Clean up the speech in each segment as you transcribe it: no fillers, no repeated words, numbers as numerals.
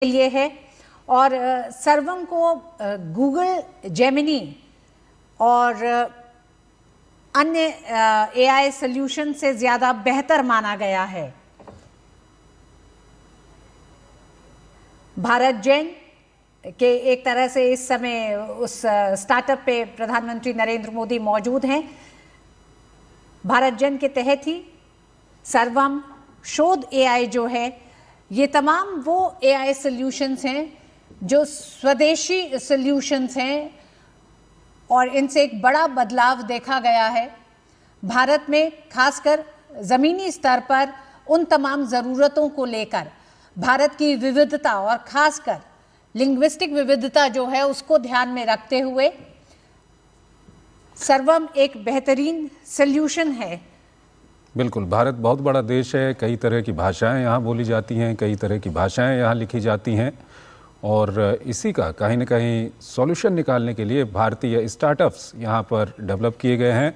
लिए है और सर्वम को गूगल जेमिनी और अन्य एआई सॉल्यूशन से ज़्यादा बेहतर माना गया है। भारत जेन के एक तरह से इस समय उस स्टार्टअप पे प्रधानमंत्री नरेंद्र मोदी मौजूद हैं। भारत जेन के तहत ही सर्वम शोध एआई जो है, ये तमाम वो एआई सॉल्यूशंस हैं जो स्वदेशी सॉल्यूशंस हैं और इनसे एक बड़ा बदलाव देखा गया है। भारत में खासकर ज़मीनी स्तर पर उन तमाम ज़रूरतों को लेकर भारत की विविधता और खासकर लिंग्विस्टिक विविधता जो है उसको ध्यान में रखते हुए सर्वम एक बेहतरीन सॉल्यूशन है। बिल्कुल, भारत बहुत बड़ा देश है, कई तरह की भाषाएं यहाँ बोली जाती हैं, कई तरह की भाषाएं यहाँ लिखी जाती हैं और इसी का कहीं न कहीं सॉल्यूशन निकालने के लिए भारतीय स्टार्टअप्स यहाँ पर डेवलप किए गए हैं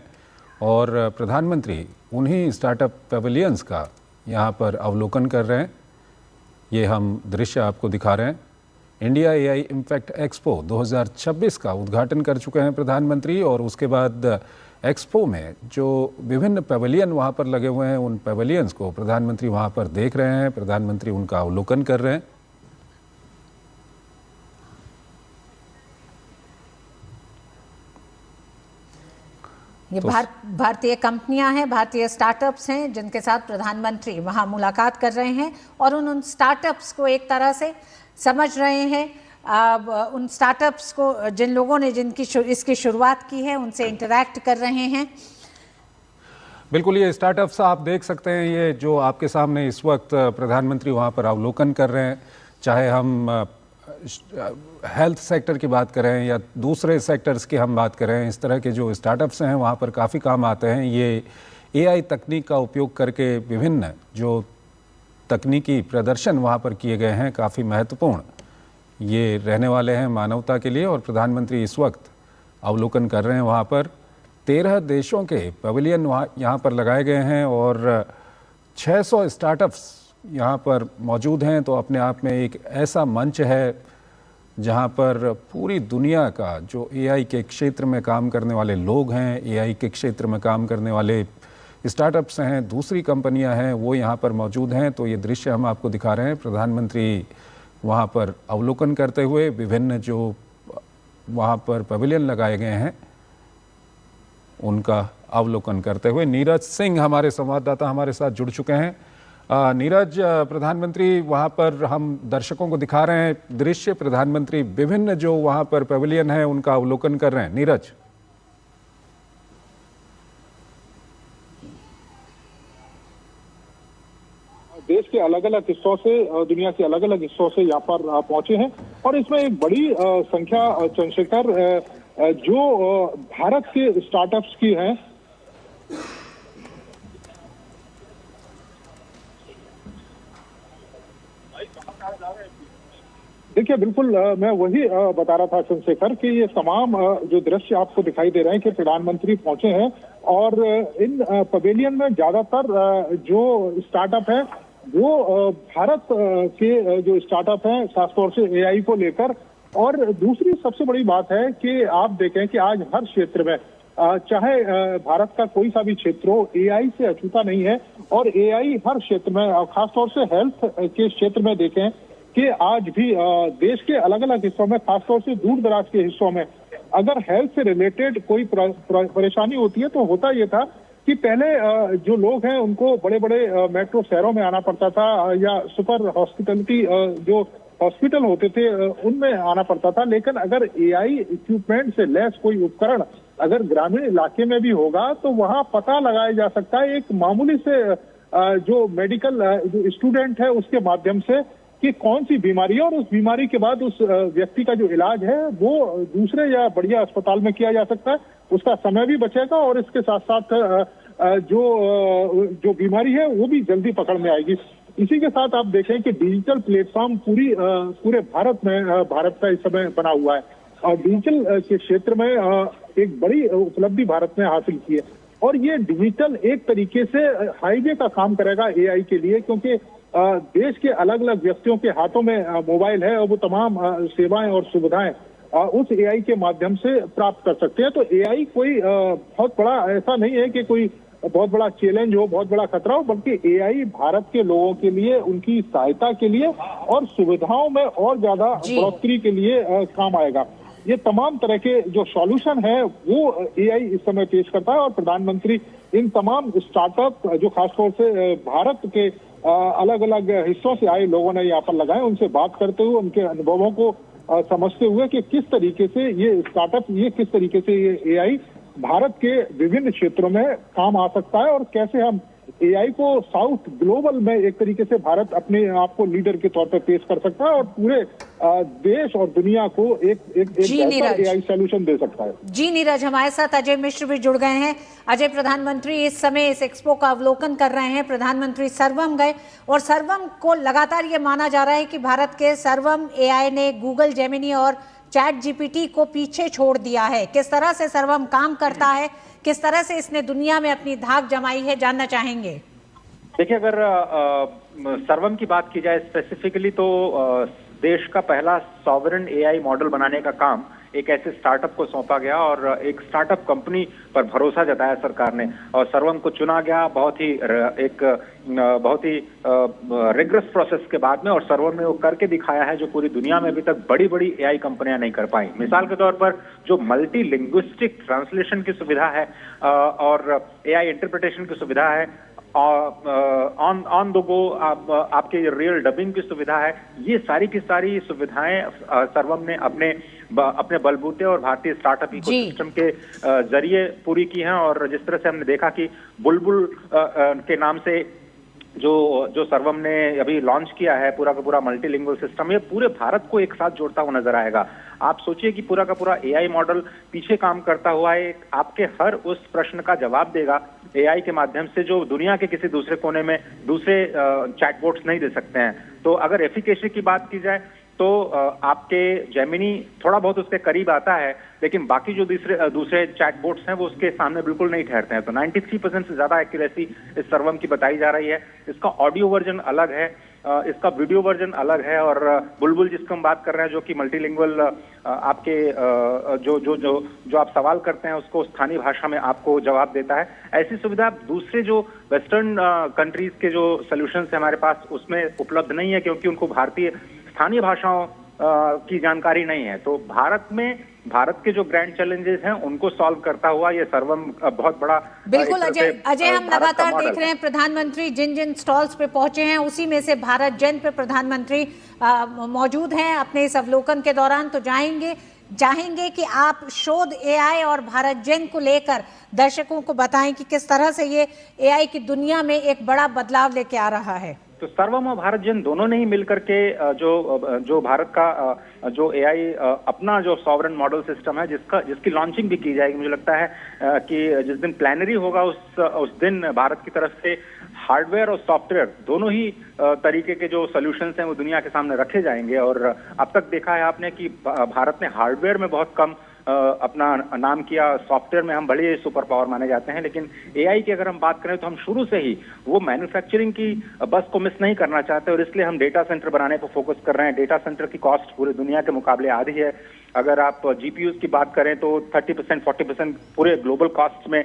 और प्रधानमंत्री उन्हीं स्टार्टअप पेविलियंस का यहाँ पर अवलोकन कर रहे हैं। ये हम दृश्य आपको दिखा रहे हैं। इंडिया एआई इम्पैक्ट एक्सपो 2026 का उद्घाटन कर चुके हैं प्रधानमंत्री और उसके बाद एक्सपो में जो विभिन्न पेविलियन वहाँ पर लगे हुए हैं, उन पेविलियंस को प्रधानमंत्री वहाँ पर देख रहे हैं, प्रधानमंत्री उनका अवलोकन कर रहे हैं। ये भारतीय कंपनियां हैं, भारतीय स्टार्टअप्स हैं जिनके साथ प्रधानमंत्री वहाँ मुलाकात कर रहे हैं और उन स्टार्टअप्स को एक तरह से समझ रहे हैं। उन स्टार्टअप्स को जिन लोगों ने इसकी शुरुआत की है उनसे इंटरैक्ट कर रहे हैं। बिल्कुल, ये स्टार्टअप्स आप देख सकते हैं, ये जो आपके सामने इस वक्त प्रधानमंत्री वहाँ पर अवलोकन कर रहे हैं, चाहे हम हेल्थ सेक्टर की बात करें या दूसरे सेक्टर्स की हम बात करें, इस तरह के जो स्टार्टअप्स हैं वहाँ पर काफ़ी काम आते हैं। ये एआई तकनीक का उपयोग करके विभिन्न जो तकनीकी प्रदर्शन वहाँ पर किए गए हैं काफ़ी महत्वपूर्ण ये रहने वाले हैं मानवता के लिए और प्रधानमंत्री इस वक्त अवलोकन कर रहे हैं। वहाँ पर 13 देशों के पेविलियन यहाँ पर लगाए गए हैं और 600 स्टार्टअप्स यहाँ पर मौजूद हैं। तो अपने आप में एक ऐसा मंच है जहाँ पर पूरी दुनिया का जो एआई के क्षेत्र में काम करने वाले लोग हैं, एआई के क्षेत्र में काम करने वाले स्टार्टअप्स हैं, दूसरी कंपनियां हैं, वो यहाँ पर मौजूद हैं। तो ये दृश्य हम आपको दिखा रहे हैं, प्रधानमंत्री वहाँ पर अवलोकन करते हुए विभिन्न जो वहाँ पर पेविलियन लगाए गए हैं उनका अवलोकन करते हुए। नीरज सिंह हमारे संवाददाता हमारे साथ जुड़ चुके हैं। नीरज, प्रधानमंत्री वहाँ पर हम दर्शकों को दिखा रहे हैं दृश्य, प्रधानमंत्री विभिन्न जो वहाँ पर पेविलियन है उनका अवलोकन कर रहे हैं। नीरज, देश के अलग अलग हिस्सों से, दुनिया के अलग अलग हिस्सों से यहाँ पर पहुंचे हैं और इसमें एक बड़ी संख्या चंद्रशेखर जो भारत के स्टार्टअप्स की हैं। देखिए, बिल्कुल मैं वही बता रहा था चंद्रशेखर कि ये तमाम जो दृश्य आपको दिखाई दे रहे हैं कि प्रधानमंत्री पहुंचे हैं और इन पवेलियन में ज्यादातर जो स्टार्टअप है वो भारत के जो स्टार्टअप हैं, खासतौर से एआई को लेकर। और दूसरी सबसे बड़ी बात है कि आप देखें कि आज हर क्षेत्र में चाहे भारत का कोई सा भी क्षेत्र हो, एआई से अछूता नहीं है और एआई हर क्षेत्र में, खासतौर से हेल्थ के क्षेत्र में देखें कि आज भी देश के अलग अलग हिस्सों में, खासतौर से दूर दराज के हिस्सों में अगर हेल्थ से रिलेटेड कोई परेशानी होती है तो होता ये था कि पहले जो लोग हैं उनको बड़े बड़े मेट्रो शहरों में आना पड़ता था या सुपर हॉस्पिटलिटी जो हॉस्पिटल होते थे उनमें आना पड़ता था। लेकिन अगर एआई इक्विपमेंट से लैस कोई उपकरण अगर ग्रामीण इलाके में भी होगा तो वहां पता लगाया जा सकता है एक मामूली से जो मेडिकल जो स्टूडेंट है उसके माध्यम से कि कौन सी बीमारी है और उस बीमारी के बाद उस व्यक्ति का जो इलाज है वो दूसरे या बढ़िया अस्पताल में किया जा सकता है। उसका समय भी बचेगा और इसके साथ साथ जो बीमारी है वो भी जल्दी पकड़ में आएगी। इसी के साथ आप देखें कि डिजिटल प्लेटफॉर्म पूरे भारत में भारत का इस समय बना हुआ है और डिजिटल के क्षेत्र में एक बड़ी उपलब्धि भारत ने हासिल की है और ये डिजिटल एक तरीके से हाईवे का काम करेगा एआई के लिए, क्योंकि देश के अलग अलग व्यक्तियों के हाथों में मोबाइल है और वो तमाम सेवाएं और सुविधाएं उस एआई के माध्यम से प्राप्त कर सकते हैं। तो एआई कोई बहुत बड़ा ऐसा नहीं है कि कोई बहुत बड़ा चैलेंज हो, बहुत बड़ा खतरा हो, बल्कि एआई भारत के लोगों के लिए, उनकी सहायता के लिए और सुविधाओं में और ज्यादा बढ़ोतरी के लिए काम आएगा। ये तमाम तरह के जो सॉल्यूशन है वो एआई इस समय पेश करता है और प्रधानमंत्री इन तमाम स्टार्टअप जो खासतौर से भारत के अलग अलग हिस्सों से आए लोगों ने यहाँ पर लगाए, उनसे बात करते हुए उनके अनुभवों को समझते हुए कि किस तरीके से ये स्टार्टअप, ये किस तरीके से ये एआई भारत के विभिन्न क्षेत्रों में काम आ सकता है और कैसे हम एआई को साउथ ग्लोबल में एक तरीके से भारत अपने आप को लीडर के तौर पर पेश कर सकता है और पूरे देश और दुनिया को एक बेहतर एआई सॉल्यूशन दे सकता है। जी नीरज, हमारे साथ अजय मिश्र भी जुड़ गए हैं। अजय, प्रधानमंत्री इस समय इस एक्सपो का अवलोकन कर रहे हैं। प्रधानमंत्री सर्वम गए और सर्वम को लगातार ये माना जा रहा है कि भारत के सर्वम एआई ने गूगल जेमिनी और चैट जीपीटी को पीछे छोड़ दिया है। किस तरह से सर्वम काम करता है, किस तरह से इसने दुनिया में अपनी धाक जमाई है, जानना चाहेंगे। देखिए, अगर सर्वम की बात की जाए स्पेसिफिकली तो देश का पहला सॉवरेन एआई मॉडल बनाने का काम एक ऐसे स्टार्टअप को सौंपा गया और एक स्टार्टअप कंपनी पर भरोसा जताया सरकार ने और सर्वम को चुना गया बहुत ही रिग्रेस प्रोसेस के बाद में। और सर्वम ने वो करके दिखाया है जो पूरी दुनिया में अभी तक बड़ी बड़ी एआई कंपनियां नहीं कर पाई। मिसाल के तौर पर जो मल्टी लिंग्विस्टिक ट्रांसलेशन की सुविधा है और एआई इंटरप्रिटेशन की सुविधा है, ऑन द गो आपके रियल डबिंग की सुविधा है, ये सारी की सारी सुविधाएं सर्वम ने अपने बलबूते और भारतीय स्टार्टअप इकोसिस्टम के जरिए पूरी की हैं। और जिस तरह से हमने देखा कि बुलबुल के नाम से जो सर्वम ने अभी लॉन्च किया है पूरा का पूरा मल्टीलिंगुअल सिस्टम, ये पूरे भारत को एक साथ जोड़ता हुआ नजर आएगा। आप सोचिए कि पूरा का पूरा एआई मॉडल पीछे काम करता हुआ एक आपके हर उस प्रश्न का जवाब देगा एआई के माध्यम से, जो दुनिया के किसी दूसरे कोने में दूसरे चैटबॉट्स नहीं दे सकते हैं। तो अगर एफिकेसी की बात की जाए तो आपके जेमिनी थोड़ा बहुत उसके करीब आता है, लेकिन बाकी जो दूसरे चैटबॉट्स हैं वो उसके सामने बिल्कुल नहीं ठहरते हैं। तो 93% से ज्यादा एक्यूरेसी इस सर्वम की बताई जा रही है। इसका ऑडियो वर्जन अलग है, इसका वीडियो वर्जन अलग है और बुलबुल जिसको हम बात कर रहे हैं जो कि मल्टीलिंगुअल आपके जो आप सवाल करते हैं उसको स्थानीय भाषा में आपको जवाब देता है। ऐसी सुविधा दूसरे जो वेस्टर्न कंट्रीज के जो सॉल्यूशंस है हमारे पास उसमें उपलब्ध नहीं है, क्योंकि उनको भारतीय स्थानीय भाषाओं की जानकारी नहीं है। तो भारत के जो ग्रैंड चैलेंजेस हैं उनको सॉल्व करता हुआ ये सर्वम बहुत बड़ा। बिल्कुल अजय, हम लगातार देख रहे हैं प्रधानमंत्री जिन जिन स्टॉल्स पे पहुंचे हैं उसी में से भारत जन पे प्रधानमंत्री मौजूद हैं अपने इस अवलोकन के दौरान। तो चाहेंगे कि आप शोध एआई और भारत जन को लेकर दर्शकों को बताएं कि किस तरह से ये एआई की दुनिया में एक बड़ा बदलाव लेके आ रहा है। तो सर्वम और भारत जन दोनों ने ही मिलकर के जो भारत का जो एआई अपना जो सॉवरेन मॉडल सिस्टम है जिसकी लॉन्चिंग भी की जाएगी। मुझे लगता है कि जिस दिन प्लानरी होगा उस दिन भारत की तरफ से हार्डवेयर और सॉफ्टवेयर दोनों ही तरीके के जो सॉल्यूशंस हैं वो दुनिया के सामने रखे जाएंगे। और अब तक देखा है आपने कि भारत ने हार्डवेयर में बहुत कम अपना नाम किया, सॉफ्टवेयर में हम बड़े सुपर पावर माने जाते हैं, लेकिन एआई की अगर हम बात करें तो हम शुरू से ही वो मैन्युफैक्चरिंग की बस को मिस नहीं करना चाहते और इसलिए हम डेटा सेंटर बनाने पर फोकस कर रहे हैं। डेटा सेंटर की कॉस्ट पूरे दुनिया के मुकाबले आधी है। अगर आप जीपीयूज की बात करें तो 30% 40% पूरे ग्लोबल कॉस्ट में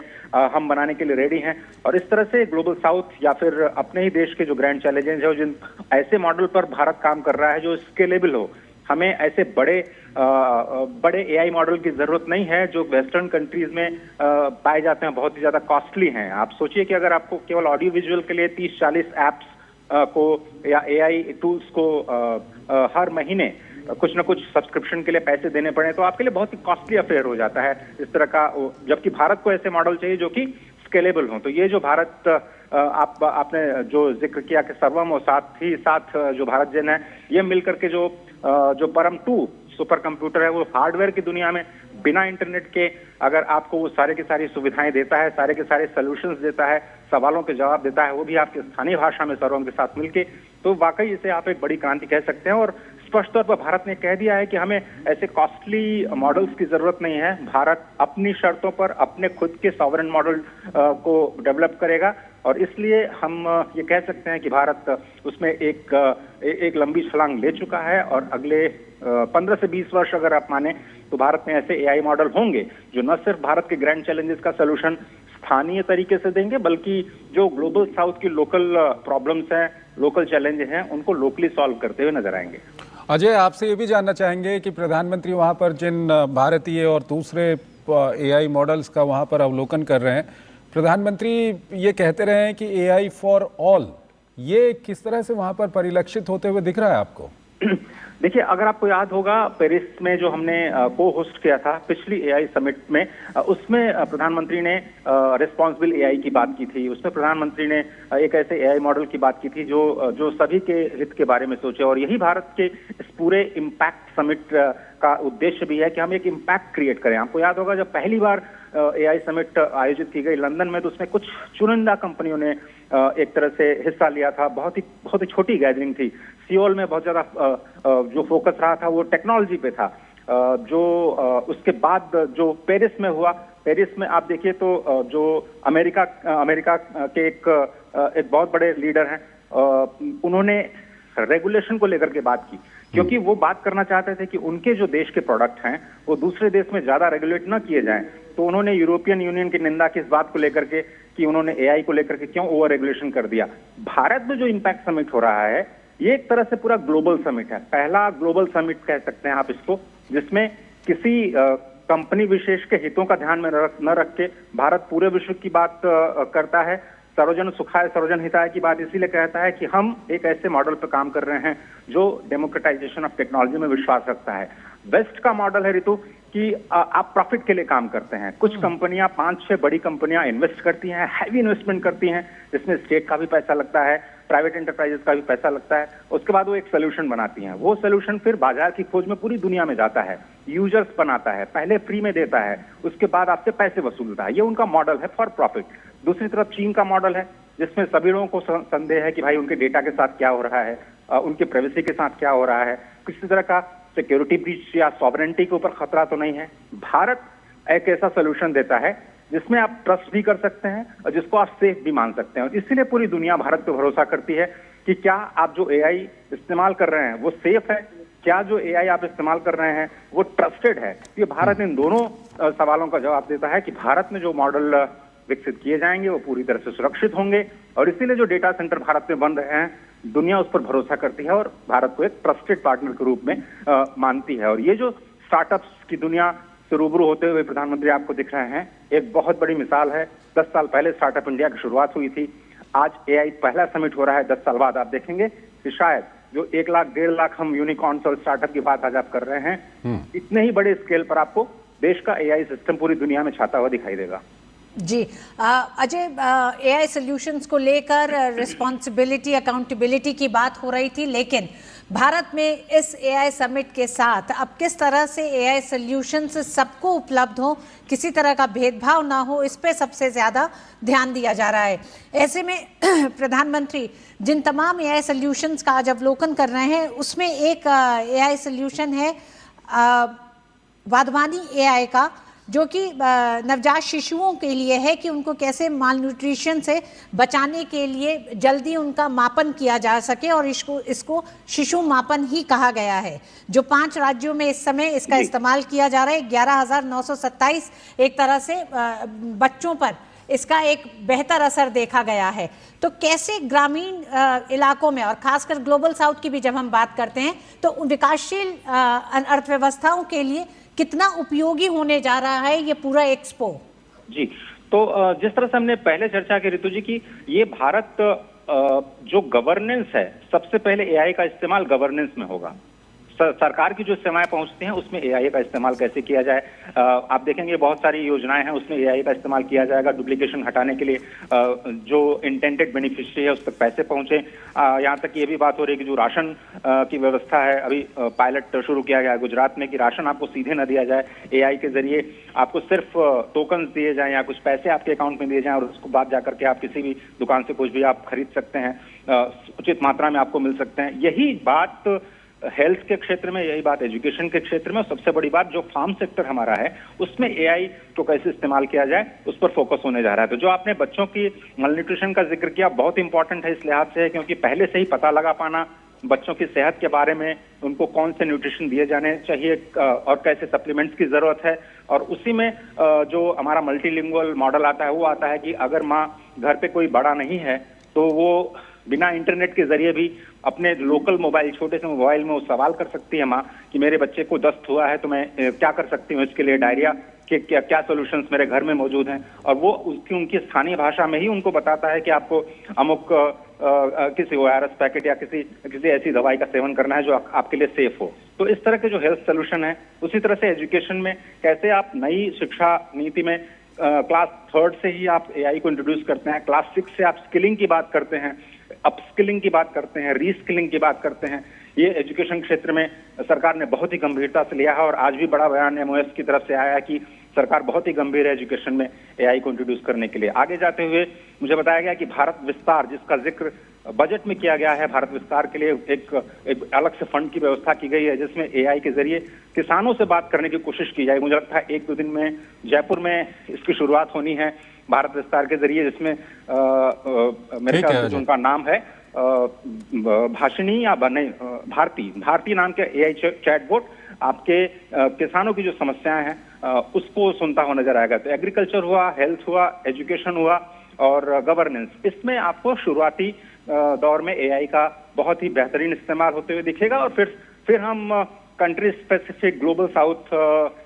हम बनाने के लिए रेडी हैं। और इस तरह से ग्लोबल साउथ या फिर अपने ही देश के जो ग्रैंड चैलेंजेस है जिन ऐसे मॉडल पर भारत काम कर रहा है जो स्केलेबल हो। हमें ऐसे बड़े एआई मॉडल की जरूरत नहीं है जो वेस्टर्न कंट्रीज में पाए जाते हैं, बहुत ही ज्यादा कॉस्टली हैं। आप सोचिए कि अगर आपको केवल ऑडियो विजुअल के लिए 30-40 एप्स को या एआई टूल्स को हर महीने कुछ न कुछ सब्सक्रिप्शन के लिए पैसे देने पड़े तो आपके लिए बहुत ही कॉस्टली अफेयर हो जाता है इस तरह का। जबकि भारत को ऐसे मॉडल चाहिए जो कि स्केलेबल हो। तो ये जो भारत आपने जो जिक्र किया कि सर्वम और साथ ही साथ जो भारत जन है, ये मिलकर के जो परम 2 सुपर कंप्यूटर है वो हार्डवेयर की दुनिया में बिना इंटरनेट के अगर आपको वो सारे की सारी सुविधाएं देता है, सारे के सारे सॉल्यूशंस देता है, सवालों के जवाब देता है, वो भी आपकी स्थानीय भाषा में सर्वम के साथ मिलके, तो वाकई इसे आप एक बड़ी क्रांति कह सकते हैं। और स्पष्ट तौर पर भारत ने कह दिया है कि हमें ऐसे कॉस्टली मॉडल्स की जरूरत नहीं है। भारत अपनी शर्तों पर अपने खुद के सॉवरेन मॉडल को डेवलप करेगा और इसलिए हम ये कह सकते हैं कि भारत उसमें एक लंबी छलांग ले चुका है और अगले 15 से 20 वर्ष अगर आप माने तो भारत में ऐसे एआई मॉडल होंगे जो न सिर्फ भारत के ग्रैंड चैलेंजेस का सलूशन स्थानीय तरीके से देंगे, बल्कि जो ग्लोबल साउथ की लोकल प्रॉब्लम्स हैं, लोकल चैलेंज हैं, उनको लोकली सॉल्व करते हुए नजर आएंगे। अजय, आपसे ये भी जानना चाहेंगे कि प्रधानमंत्री वहाँ पर जिन भारतीय और दूसरे एआई मॉडल्स का वहाँ पर अवलोकन कर रहे हैं, प्रधानमंत्री ये कहते रहे हैं कि एआई फॉर ऑल, ये किस तरह से वहाँ पर परिलक्षित होते हुए दिख रहा है आपको? देखिए, अगर आपको याद होगा पेरिस में जो हमने को होस्ट किया था पिछली एआई समिट में, उसमें प्रधानमंत्री ने रिस्पॉन्सिबल एआई की बात की थी। उसमें प्रधानमंत्री ने एक ऐसे एआई मॉडल की बात की थी जो सभी के हित के बारे में सोचे, और यही भारत के इस पूरे इम्पैक्ट समिट का उद्देश्य भी है कि हम एक इम्पैक्ट क्रिएट करें। आपको याद होगा जब पहली बार एआई समिट आयोजित की गई लंदन में, तो उसमें कुछ चुनिंदा कंपनियों ने एक तरह से हिस्सा लिया था। बहुत ही छोटी गैदरिंग थी। सियोल में बहुत ज्यादा जो फोकस रहा था वो टेक्नोलॉजी पे था। उसके बाद जो पेरिस में हुआ, पेरिस में आप देखिए तो जो अमेरिका के एक बहुत बड़े लीडर हैं, उन्होंने रेगुलेशन को लेकर के बात की, क्योंकि वो बात करना चाहते थे कि उनके जो देश के प्रोडक्ट हैं वो दूसरे देश में ज्यादा रेगुलेट न किए जाएं। तो उन्होंने यूरोपियन यूनियन की निंदा की इस बात को लेकर के कि उन्होंने एआई को लेकर के क्यों ओवर रेगुलेशन कर दिया। भारत में जो इम्पैक्ट समिट हो रहा है ये एक तरह से पूरा ग्लोबल समिट है, पहला ग्लोबल समिट कह सकते हैं आप इसको, जिसमें किसी कंपनी विशेष के हितों का ध्यान में न रख के भारत पूरे विश्व की बात करता है। सर्वजन सुखाय सर्वजन हिताय की बात इसीलिए कहता है कि हम एक ऐसे मॉडल पर काम कर रहे हैं जो डेमोक्रेटाइजेशन ऑफ टेक्नोलॉजी में विश्वास रखता है। वेस्ट का मॉडल है ऋतु कि आप प्रॉफिट के लिए काम करते हैं। कुछ कंपनियां, 5-6 बड़ी कंपनियां इन्वेस्ट करती हैं, हैवी इन्वेस्टमेंट करती हैं, जिसमें स्टेट का भी पैसा लगता है, प्राइवेट एंटरप्राइजेस का भी पैसा लगता है। उसके बाद वो एक सोल्यूशन बनाती हैं। वो सोल्यूशन फिर बाजार की खोज में पूरी दुनिया में जाता है, यूजर्स बनाता है, पहले फ्री में देता है, उसके बाद आपसे पैसे वसूलता है। ये उनका मॉडल है फॉर प्रॉफिट। दूसरी तरफ चीन का मॉडल है जिसमें सभी लोगों को संदेह है कि भाई उनके डेटा के साथ क्या हो रहा है, उनके प्राइवेसी के साथ क्या हो रहा है, किसी तरह का सिक्योरिटी ब्रीच या सॉवरेनिटी के ऊपर खतरा तो नहीं है। भारत एक ऐसा सोल्यूशन देता है जिसमें आप ट्रस्ट भी कर सकते हैं और जिसको आप सेफ भी मान सकते हैं, और इसीलिए पूरी दुनिया भारत पे भरोसा करती है कि क्या आप जो एआई इस्तेमाल कर रहे हैं वो सेफ है, क्या जो एआई आप इस्तेमाल कर रहे हैं वो ट्रस्टेड है। ये भारत इन दोनों सवालों का जवाब देता है कि भारत में जो मॉडल विकसित किए जाएंगे वो पूरी तरह से सुरक्षित होंगे, और इसीलिए जो डेटा सेंटर भारत में बन रहे हैं दुनिया उस पर भरोसा करती है और भारत को एक ट्रस्टेड पार्टनर के रूप में मानती है। और ये जो स्टार्टअप्स की दुनिया से रूबरू होते हुए प्रधानमंत्री आपको दिख रहे हैं, एक बहुत बड़ी मिसाल है। 10 साल पहले स्टार्टअप इंडिया की शुरुआत हुई थी, आज एआई पहला समिट हो रहा है। 10 साल बाद आप देखेंगे कि शायद जो 1 लाख 1.5 लाख हम यूनिकॉर्न्स और स्टार्टअप की बात आज आप कर रहे हैं, इतने ही बड़े स्केल पर आपको देश का एआई सिस्टम पूरी दुनिया में छाता हुआ दिखाई देगा। जी अजय, एआई सॉल्यूशंस को लेकर रिस्पॉन्सिबिलिटी, अकाउंटेबिलिटी की बात हो रही थी, लेकिन भारत में इस एआई समिट के साथ अब किस तरह से एआई सॉल्यूशंस सबको उपलब्ध हो, किसी तरह का भेदभाव ना हो, इस पे सबसे ज़्यादा ध्यान दिया जा रहा है। ऐसे में प्रधानमंत्री जिन तमाम एआई सॉल्यूशंस का आज अवलोकन कर रहे हैं उसमें एक एआई सॉल्यूशन है वाधवानी एआई का, जो कि नवजात शिशुओं के लिए है कि उनको कैसे मालन्यूट्रिशन से बचाने के लिए जल्दी उनका मापन किया जा सके, और इसको शिशु मापन ही कहा गया है। जो 5 राज्यों में इस समय इसका इस्तेमाल किया जा रहा है, 11,927 एक तरह से बच्चों पर इसका एक बेहतर असर देखा गया है। तो कैसे ग्रामीण इलाकों में और खासकर ग्लोबल साउथ की भी जब हम बात करते हैं तो विकासशील अर्थव्यवस्थाओं के लिए कितना उपयोगी होने जा रहा है ये पूरा एक्सपो? जी, तो जिस तरह से हमने पहले चर्चा की ऋतु जी की, ये भारत जो गवर्नेंस है, सबसे पहले एआई का इस्तेमाल गवर्नेंस में होगा। सरकार की जो सेवाएं पहुंचती हैं उसमें एआई का इस्तेमाल कैसे किया जाए, आप देखेंगे बहुत सारी योजनाएं हैं उसमें एआई का इस्तेमाल किया जाएगा। डुप्लीकेशन हटाने के लिए जो इंटेंडेड बेनिफिशियरी है उस तक पैसे पहुंचे। यहाँ तक ये भी बात हो रही है कि जो राशन की व्यवस्था है, अभी पायलट शुरू किया गया है गुजरात में कि राशन आपको सीधे न दिया जाए, एआई के जरिए आपको सिर्फ टोकन्स दिए जाएं या कुछ पैसे आपके अकाउंट में दिए जाएं, और उसको बाद जाकर के आप किसी भी दुकान से कुछ भी आप खरीद सकते हैं, उचित मात्रा में आपको मिल सकते हैं। यही बात हेल्थ के क्षेत्र में, यही बात एजुकेशन के क्षेत्र में, और सबसे बड़ी बात जो फार्म सेक्टर हमारा है उसमें एआई को कैसे इस्तेमाल किया जाए उस पर फोकस होने जा रहा है। तो जो आपने बच्चों की मलन्यूट्रिशन का जिक्र किया, बहुत इंपॉर्टेंट है इस लिहाज से, क्योंकि पहले से ही पता लगा पाना बच्चों की सेहत के बारे में, उनको कौन से न्यूट्रिशन दिए जाने चाहिए और कैसे सप्लीमेंट्स की जरूरत है। और उसी में जो हमारा मल्टीलिंगुअल मॉडल आता है वो आता है कि अगर माँ घर पे कोई बड़ा नहीं है तो वो बिना इंटरनेट के जरिए भी अपने लोकल मोबाइल, छोटे से मोबाइल में वो सवाल कर सकती है माँ कि मेरे बच्चे को दस्त हुआ है तो मैं क्या कर सकती हूँ इसके लिए, डायरिया के क्या सॉल्यूशंस मेरे घर में मौजूद हैं। और वो उनकी स्थानीय भाषा में ही उनको बताता है कि आपको अमुक किसी ORS पैकेट या किसी ऐसी दवाई का सेवन करना है जो आपके लिए सेफ हो। तो इस तरह के जो हेल्थ सोल्यूशन है, उसी तरह से एजुकेशन में कैसे आप नई शिक्षा नीति में क्लास 3 से ही आप एआई को इंट्रोड्यूस करते हैं, क्लास 6 से आप स्किलिंग की बात करते हैं, अपस्किलिंग की बात करते हैं, रीस्किलिंग की बात करते हैं। ये एजुकेशन क्षेत्र में सरकार ने बहुत ही गंभीरता से लिया है और आज भी बड़ा बयान MOS की तरफ से आया है कि सरकार बहुत ही गंभीर है एजुकेशन में एआई को इंट्रोड्यूस करने के लिए। आगे जाते हुए मुझे बताया गया कि भारत विस्तार, जिसका जिक्र बजट में किया गया है, भारत विस्तार के लिए एक अलग से फंड की व्यवस्था की गई है जिसमें एआई के जरिए किसानों से बात करने की कोशिश की जाए। मुझे लगता है 1-2 दिन में जयपुर में इसकी शुरुआत होनी है भारत विस्तार के जरिए, जिसमें मेरे ख्याल से जो उनका नाम है भाषिणी या भारती नाम के एआई चैटबॉट आपके किसानों की जो समस्याएं हैं उसको सुनता हुआ नजर आएगा। तो एग्रीकल्चर हुआ, हेल्थ हुआ, एजुकेशन हुआ और गवर्नेंस, इसमें आपको शुरुआती दौर में एआई का बहुत ही बेहतरीन इस्तेमाल होते हुए दिखेगा। और फिर हम कंट्री स्पेसिफिक ग्लोबल साउथ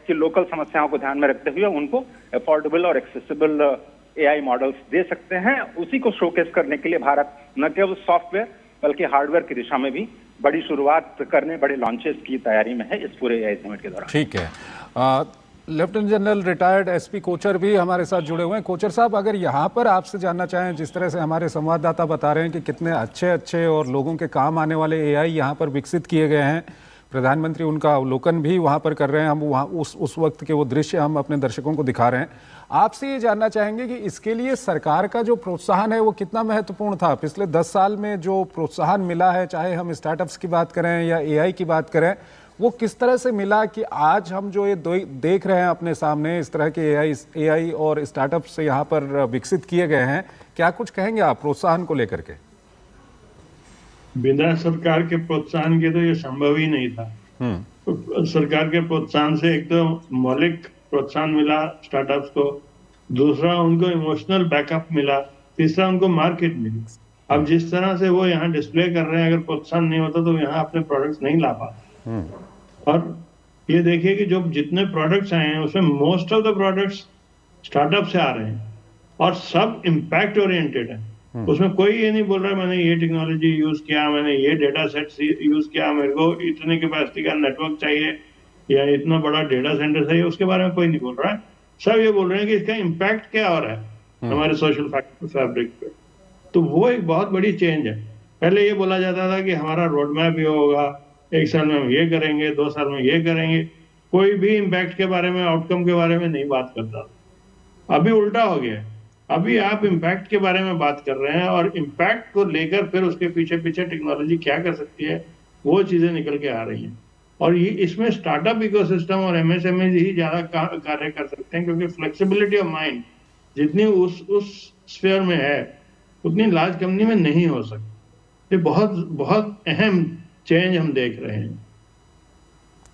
की लोकल समस्याओं को ध्यान में रखते हुए उनको अफोर्डेबल और एक्सेसिबल एआई मॉडल्स दे सकते हैं। उसी को शोकेस करने के लिए भारत न केवल सॉफ्टवेयर बल्कि हार्डवेयर की दिशा में भी बड़ी शुरुआत करने, बड़े लॉन्चेस की तैयारी में है इस पूरे एआई समिट के दौरान। ठीक है। Lieutenant general retired SP Kochar भी हमारे साथ जुड़े हुए हैं। कोचर साहब, अगर यहाँ पर आपसे जानना चाहें, जिस तरह से हमारे संवाददाता बता रहे हैं कि कितने अच्छे और लोगों के काम आने वाले एआई यहाँ पर विकसित किए गए हैं, प्रधानमंत्री उनका अवलोकन भी वहाँ पर कर रहे हैं, हम वहाँ उस वक्त के वो दृश्य हम अपने दर्शकों को दिखा रहे हैं। आपसे ये जानना चाहेंगे कि इसके लिए सरकार का जो प्रोत्साहन है वो कितना महत्वपूर्ण था? पिछले 10 साल में जो प्रोत्साहन मिला है, चाहे हम स्टार्टअप्स की बात करें या एआई की बात करें, वो किस तरह से मिला कि आज हम जो ये देख रहे हैं अपने सामने, इस तरह के एआई और स्टार्टअप से यहाँ पर विकसित किए गए हैं, क्या कुछ कहेंगे आप प्रोत्साहन को लेकर के? बिना सरकार के प्रोत्साहन के तो ये संभव ही नहीं था। तो सरकार के प्रोत्साहन से एक तो मौलिक प्रोत्साहन मिला स्टार्टअप्स को, दूसरा उनको इमोशनल बैकअप मिला, तीसरा उनको मार्केट मिली। अब जिस तरह से वो यहाँ डिस्प्ले कर रहे हैं, अगर प्रोत्साहन नहीं होता तो यहाँ अपने प्रोडक्ट्स नहीं ला पाते। और ये देखिए कि जो जितने प्रोडक्ट्स आए हैं उसमें most of the products startup से आ रहे हैं और सब इम्पैक्ट ओरिएंटेड है। उसमें कोई ये नहीं बोल रहा है मैंने ये टेक्नोलॉजी यूज किया, मैंने ये डेटा सेट यूज किया, मेरे को इतने कैपेसिटी का नेटवर्क चाहिए या इतना बड़ा डेटा सेंटर चाहिए, उसके बारे में कोई नहीं बोल रहा है। सब ये बोल रहे हैं कि इसका इम्पैक्ट क्या हो रहा है हमारे सोशल फैब्रिक पे। तो वो एक बहुत बड़ी चेंज है। पहले ये बोला जाता था कि हमारा रोड मैप ये होगा, 1 साल में हम ये करेंगे, 2 साल में ये करेंगे, कोई भी इम्पैक्ट के बारे में, आउटकम के बारे में नहीं बात करता। अभी उल्टा हो गया है, अभी आप इम्पैक्ट के बारे में बात कर रहे हैं और इम्पैक्ट को लेकर फिर उसके पीछे टेक्नोलॉजी क्या कर सकती है वो चीजें निकल के आ रही हैं। और ये इसमें स्टार्टअप इकोसिस्टम और MSME ही ज्यादा कार्य कर सकते हैं, क्योंकि फ्लेक्सिबिलिटी ऑफ माइंड जितनी उस स्फीयर में है उतनी लार्ज कंपनी में नहीं हो सकती। ये बहुत अहम चेंज हम देख रहे हैं।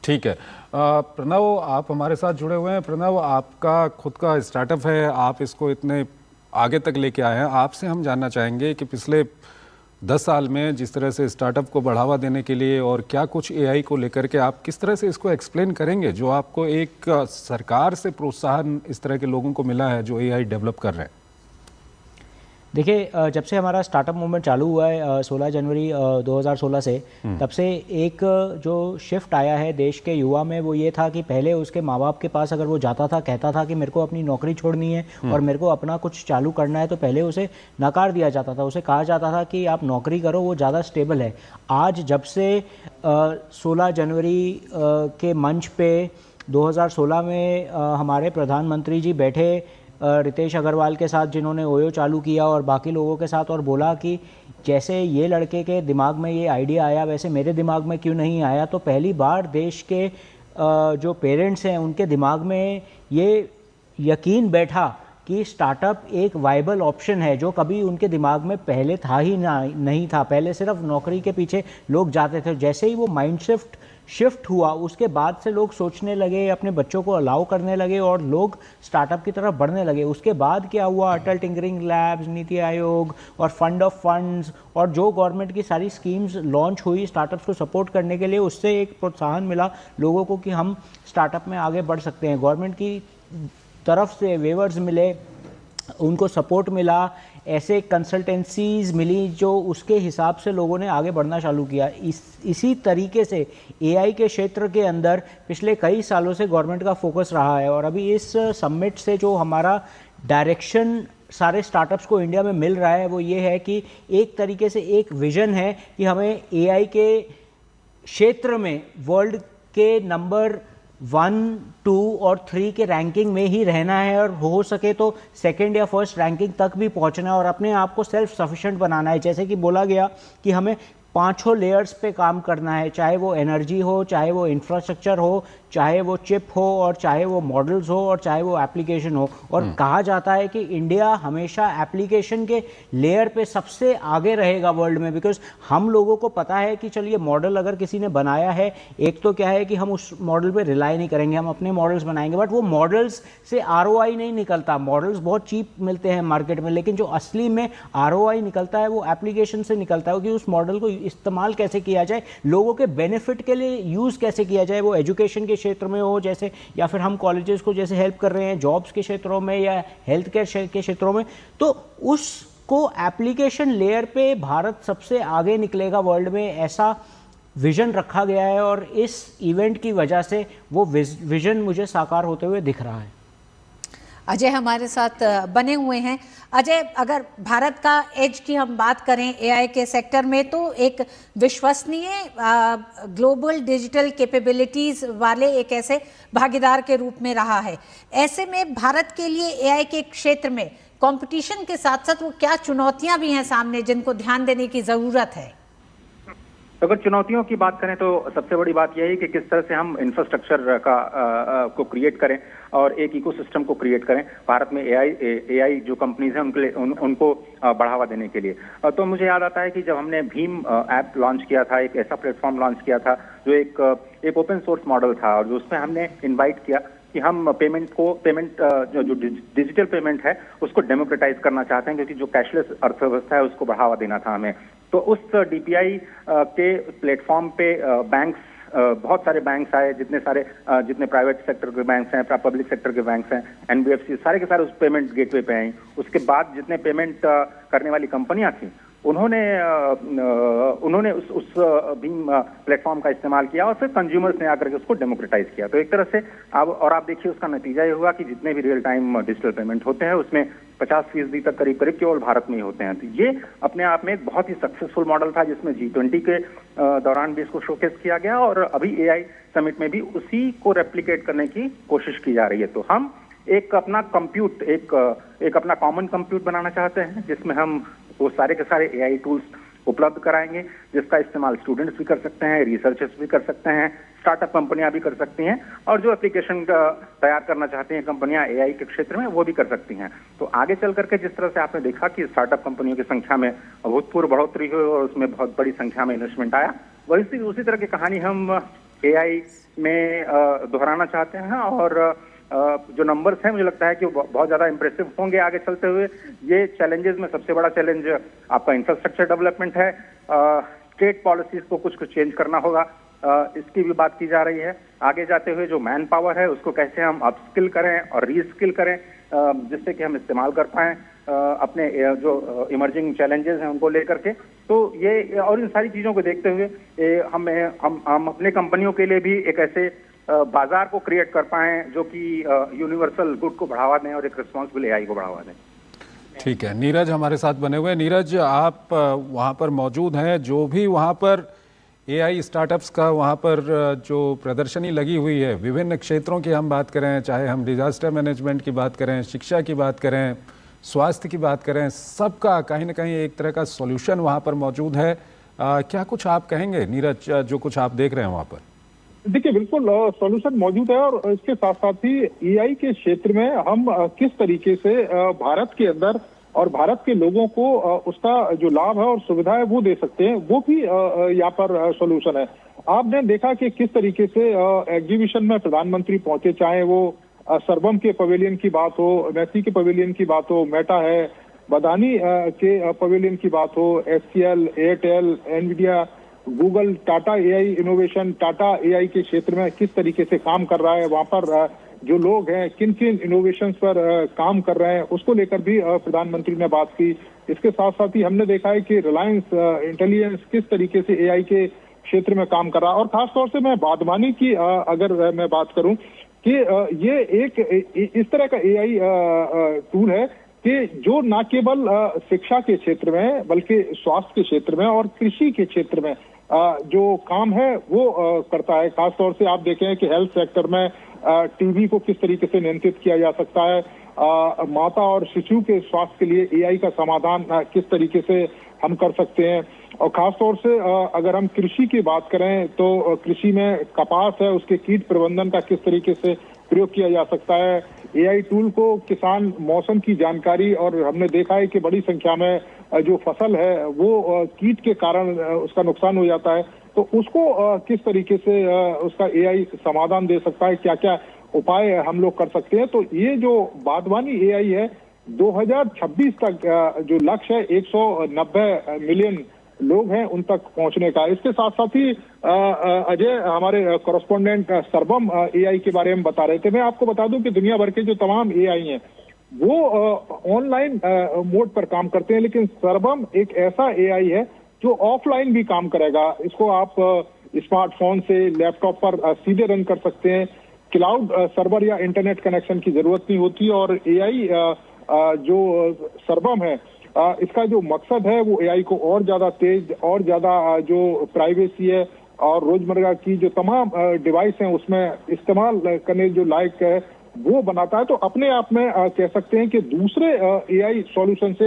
ठीक है। प्रणव, आप हमारे साथ जुड़े हुए हैं। प्रणव, आपका खुद का स्टार्टअप है, आप इसको इतने आगे तक लेके आए हैं। आपसे हम जानना चाहेंगे कि पिछले 10 साल में जिस तरह से स्टार्टअप को बढ़ावा देने के लिए और क्या कुछ एआई को लेकर के आप किस तरह से इसको एक्सप्लेन करेंगे, जो आपको एक सरकार से प्रोत्साहन इस तरह के लोगों को मिला है जो एआई डेवलप कर रहे हैं? देखिए, जब से हमारा स्टार्टअप मूवमेंट चालू हुआ है 16 जनवरी 2016 से, तब से एक जो शिफ्ट आया है देश के युवा में, वो ये था कि पहले उसके माँ बाप के पास अगर वो जाता था, कहता था कि मेरे को अपनी नौकरी छोड़नी है और मेरे को अपना कुछ चालू करना है, तो पहले उसे नकार दिया जाता था। उसे कहा जाता था कि आप नौकरी करो, वो ज़्यादा स्टेबल है। आज जब से 16 जनवरी के मंच पे 2016 में हमारे प्रधानमंत्री जी बैठे रितेश अग्रवाल के साथ जिन्होंने ओयो चालू किया और बाकी लोगों के साथ, और बोला कि जैसे ये लड़के के दिमाग में ये आइडिया आया वैसे मेरे दिमाग में क्यों नहीं आया। तो पहली बार देश के जो पेरेंट्स हैं उनके दिमाग में ये यकीन बैठा कि स्टार्टअप एक वाइबल ऑप्शन है, जो कभी उनके दिमाग में पहले था ही नहीं था। पहले सिर्फ नौकरी के पीछे लोग जाते थे। जैसे ही वो माइंड शिफ्ट हुआ उसके बाद से लोग सोचने लगे, अपने बच्चों को अलाउ करने लगे और लोग स्टार्टअप की तरफ बढ़ने लगे। उसके बाद क्या हुआ, अटल टिंकरिंग लैब्स, नीति आयोग और फंड ऑफ फंड्स और जो गवर्नमेंट की सारी स्कीम्स लॉन्च हुई स्टार्टअप्स को सपोर्ट करने के लिए, उससे एक प्रोत्साहन मिला लोगों को कि हम स्टार्टअप में आगे बढ़ सकते हैं। गवर्नमेंट की तरफ से वेवर्स मिले, उनको सपोर्ट मिला, ऐसे कंसल्टेंसीज मिली जो उसके हिसाब से लोगों ने आगे बढ़ना चालू किया। इसी तरीके से एआई के क्षेत्र के अंदर पिछले कई सालों से गवर्नमेंट का फोकस रहा है और अभी इस समिट से जो हमारा डायरेक्शन सारे स्टार्टअप्स को इंडिया में मिल रहा है वो ये है कि एक तरीके से एक विजन है कि हमें एआई के क्षेत्र में वर्ल्ड के नंबर 1, 2 और 3 के रैंकिंग में ही रहना है और हो सके तो सेकंड या फर्स्ट रैंकिंग तक भी पहुंचना है और अपने आप को सेल्फ सफिशिएंट बनाना है। जैसे कि बोला गया कि हमें 5 लेयर्स पे काम करना है, चाहे वो एनर्जी हो, चाहे वो इंफ्रास्ट्रक्चर हो, चाहे वो चिप हो और चाहे वो मॉडल्स हो और चाहे वो एप्लीकेशन हो। और कहा जाता है कि इंडिया हमेशा एप्लीकेशन के लेयर पे सबसे आगे रहेगा वर्ल्ड में, बिकॉज हम लोगों को पता है कि चलिए मॉडल अगर किसी ने बनाया है, एक तो क्या है कि हम उस मॉडल पे रिलाई नहीं करेंगे, हम अपने मॉडल्स बनाएंगे, बट वो मॉडल्स से ROI नहीं निकलता। मॉडल्स बहुत चीप मिलते हैं मार्केट में, लेकिन जो असली में ROI निकलता है वो एप्लीकेशन से निकलता है कि उस मॉडल को इस्तेमाल कैसे किया जाए, लोगों के बेनिफिट के लिए यूज़ कैसे किया जाए, वो एजुकेशन के क्षेत्र में हो जैसे, या फिर हम कॉलेजेस को जैसे हेल्प कर रहे हैं जॉब्स के क्षेत्रों में या हेल्थ केयर के क्षेत्रों में, तो उसको एप्लीकेशन लेयर पे भारत सबसे आगे निकलेगा वर्ल्ड में, ऐसा विजन रखा गया है और इस इवेंट की वजह से वो विजन मुझे साकार होते हुए दिख रहा है। अजय हमारे साथ बने हुए हैं। अजय, अगर भारत का एज की हम बात करें एआई के सेक्टर में, तो एक विश्वसनीय ग्लोबल डिजिटल कैपेबिलिटीज वाले एक ऐसे भागीदार के रूप में रहा है। ऐसे में भारत के लिए एआई के क्षेत्र में कंपटीशन के साथ साथ वो क्या चुनौतियां भी हैं सामने जिनको ध्यान देने की जरूरत है? अगर चुनौतियों की बात करें तो सबसे बड़ी बात यह है कि किस तरह से हम इंफ्रास्ट्रक्चर को क्रिएट करें और एक इकोसिस्टम को क्रिएट करें भारत में एआई जो कंपनीज हैं उनके लिए उनको बढ़ावा देने के लिए। तो मुझे याद आता है कि जब हमने भीम ऐप लॉन्च किया था, एक ऐसा प्लेटफॉर्म लॉन्च किया था जो एक ओपन सोर्स मॉडल था और उसमें हमने इन्वाइट किया कि हम पेमेंट जो डिजिटल पेमेंट है उसको डेमोक्रेटाइज करना चाहते हैं, क्योंकि जो कैशलेस अर्थव्यवस्था है उसको बढ़ावा देना था हमें। तो उस DPI के प्लेटफॉर्म पे बैंक्स, बहुत सारे बैंक्स आए, जितने प्राइवेट सेक्टर के बैंक्स हैं, पब्लिक सेक्टर के बैंक्स हैं, NBFC, सारे के सारे उस पेमेंट गेटवे पे आए। उसके बाद जितने पेमेंट करने वाली कंपनियां थी उन्होंने उस भीम प्लेटफॉर्म का इस्तेमाल किया और फिर कंज्यूमर्स ने आकर के उसको डेमोक्रेटाइज किया। तो एक तरह से अब आप देखिए उसका नतीजा ये हुआ कि जितने भी रियल टाइम डिजिटल पेमेंट होते हैं उसमें 50% तक करीब केवल भारत में ही होते हैं। तो ये अपने आप में एक बहुत ही सक्सेसफुल मॉडल था जिसमें G20 के दौरान भी इसको शोकेस किया गया और अभी AI समिट में भी उसी को रेप्लिकेट करने की कोशिश की जा रही है। तो हम एक अपना कंप्यूट एक अपना कॉमन कंप्यूट बनाना चाहते हैं जिसमें हम वो सारे के सारे AI टूल्स उपलब्ध कराएंगे जिसका इस्तेमाल स्टूडेंट्स भी कर सकते हैं, रिसर्चर्स भी कर सकते हैं, स्टार्टअप कंपनियां भी कर सकती हैं और जो एप्लीकेशन तैयार करना चाहती हैं कंपनियां AI के क्षेत्र में वो भी कर सकती हैं। तो आगे चल करके जिस तरह से आपने देखा कि स्टार्टअप कंपनियों की संख्या में अभूतपूर्व बढ़ोतरी हुई और उसमें बहुत बड़ी संख्या में इन्वेस्टमेंट आया, वैसी उसी तरह की कहानी हम AI में दोहराना चाहते हैं और जो नंबर्स हैं मुझे लगता है कि बहुत ज्यादा इंप्रेसिव होंगे आगे चलते हुए। ये चैलेंजेस में सबसे बड़ा चैलेंज आपका इंफ्रास्ट्रक्चर डेवलपमेंट है। स्टेट पॉलिसीज को कुछ चेंज करना होगा, इसकी भी बात की जा रही है। आगे जाते हुए जो मैन पावर है उसको कैसे हम अपस्किल करें और रीस्किल करें जिससे कि हम इस्तेमाल कर पाएं अपने जो इमर्जिंग चैलेंजेस हैं उनको लेकर के। तो ये और इन सारी चीजों को देखते हुए हम अपने कंपनियों के लिए भी एक ऐसे बाजार को क्रिएट कर पाएं जो कि यूनिवर्सल गुड को बढ़ावा दें और एक रिस्पॉन्सिबल AI को बढ़ावा दें। ठीक है, नीरज हमारे साथ बने हुए हैं। नीरज, आप वहाँ पर मौजूद हैं, जो भी वहाँ पर एआई स्टार्टअप्स का वहाँ पर जो प्रदर्शनी लगी हुई है, विभिन्न क्षेत्रों की हम बात करें, चाहे हम डिजास्टर मैनेजमेंट की बात करें, शिक्षा की बात करें, स्वास्थ्य की बात करें, सबका कहीं ना कहीं एक तरह का सॉल्यूशन वहाँ पर मौजूद है। क्या कुछ आप कहेंगे नीरज, जो कुछ आप देख रहे हैं वहाँ पर? देखिए, बिल्कुल सॉल्यूशन मौजूद है, और इसके साथ साथ ही एआई के क्षेत्र में हम किस तरीके से भारत के अंदर और भारत के लोगों को उसका जो लाभ है और सुविधा है वो दे सकते हैं, वो भी यहाँ पर सॉल्यूशन है। आपने देखा कि किस तरीके से एग्जीबिशन में प्रधानमंत्री पहुंचे, चाहे वो सरबम के पवेलियन की बात हो, मैसी के पवेलियन की बात हो, मेटा है, बदानी के पवेलियन की बात हो, HCL, Airtel, Nvidia, Google, Tata AI innovation, Tata AI के क्षेत्र में किस तरीके से काम कर रहा है, वहां पर जो लोग हैं किन किन इनोवेशंस पर काम कर रहे हैं, उसको लेकर भी प्रधानमंत्री ने बात की। इसके साथ साथ ही हमने देखा है कि रिलायंस इंटेलिजेंस किस तरीके से एआई के क्षेत्र में काम कर रहा है, और खासतौर से मैं बागवानी की अगर मैं बात करूं कि ये एक इस तरह का एआई टूल है कि जो न केवल शिक्षा के क्षेत्र में बल्कि स्वास्थ्य के क्षेत्र में और कृषि के क्षेत्र में जो काम है वो करता है। खासतौर से आप देखें कि हेल्थ सेक्टर में टीबी को किस तरीके से नियंत्रित किया जा सकता है, माता और शिशु के स्वास्थ्य के लिए एआई का समाधान किस तरीके से हम कर सकते हैं, और खासतौर से अगर हम कृषि की बात करें तो कृषि में कपास है उसके कीट प्रबंधन का किस तरीके से प्रयोग किया जा सकता है। एआई टूल को किसान मौसम की जानकारी, और हमने देखा है कि बड़ी संख्या में जो फसल है वो कीट के कारण उसका नुकसान हो जाता है, तो उसको किस तरीके से उसका एआई समाधान दे सकता है, क्या क्या उपाय हम लोग कर सकते हैं। तो ये जो बागवानी एआई है 2026 तक जो लक्ष्य है 190 मिलियन लोग हैं उन तक पहुंचने का। इसके साथ साथ ही अजय हमारे कॉरेस्पोंडेंट सरबम एआई के बारे में बता रहे थे। मैं आपको बता दूं कि दुनिया भर के जो तमाम एआई हैं वो ऑनलाइन मोड पर काम करते हैं, लेकिन सरबम एक ऐसा एआई है जो ऑफलाइन भी काम करेगा। इसको आप स्मार्टफोन से लैपटॉप पर सीधे रन कर सकते हैं, क्लाउड सर्वर या इंटरनेट कनेक्शन की जरूरत नहीं होती। और एआई जो सरबम है इसका जो मकसद है वो एआई को और ज्यादा तेज और ज्यादा जो प्राइवेसी है और रोजमर्रा की जो तमाम डिवाइस हैं उसमें इस्तेमाल करने जो लायक है वो बनाता है। तो अपने आप में कह सकते हैं कि दूसरे एआई सॉल्यूशन से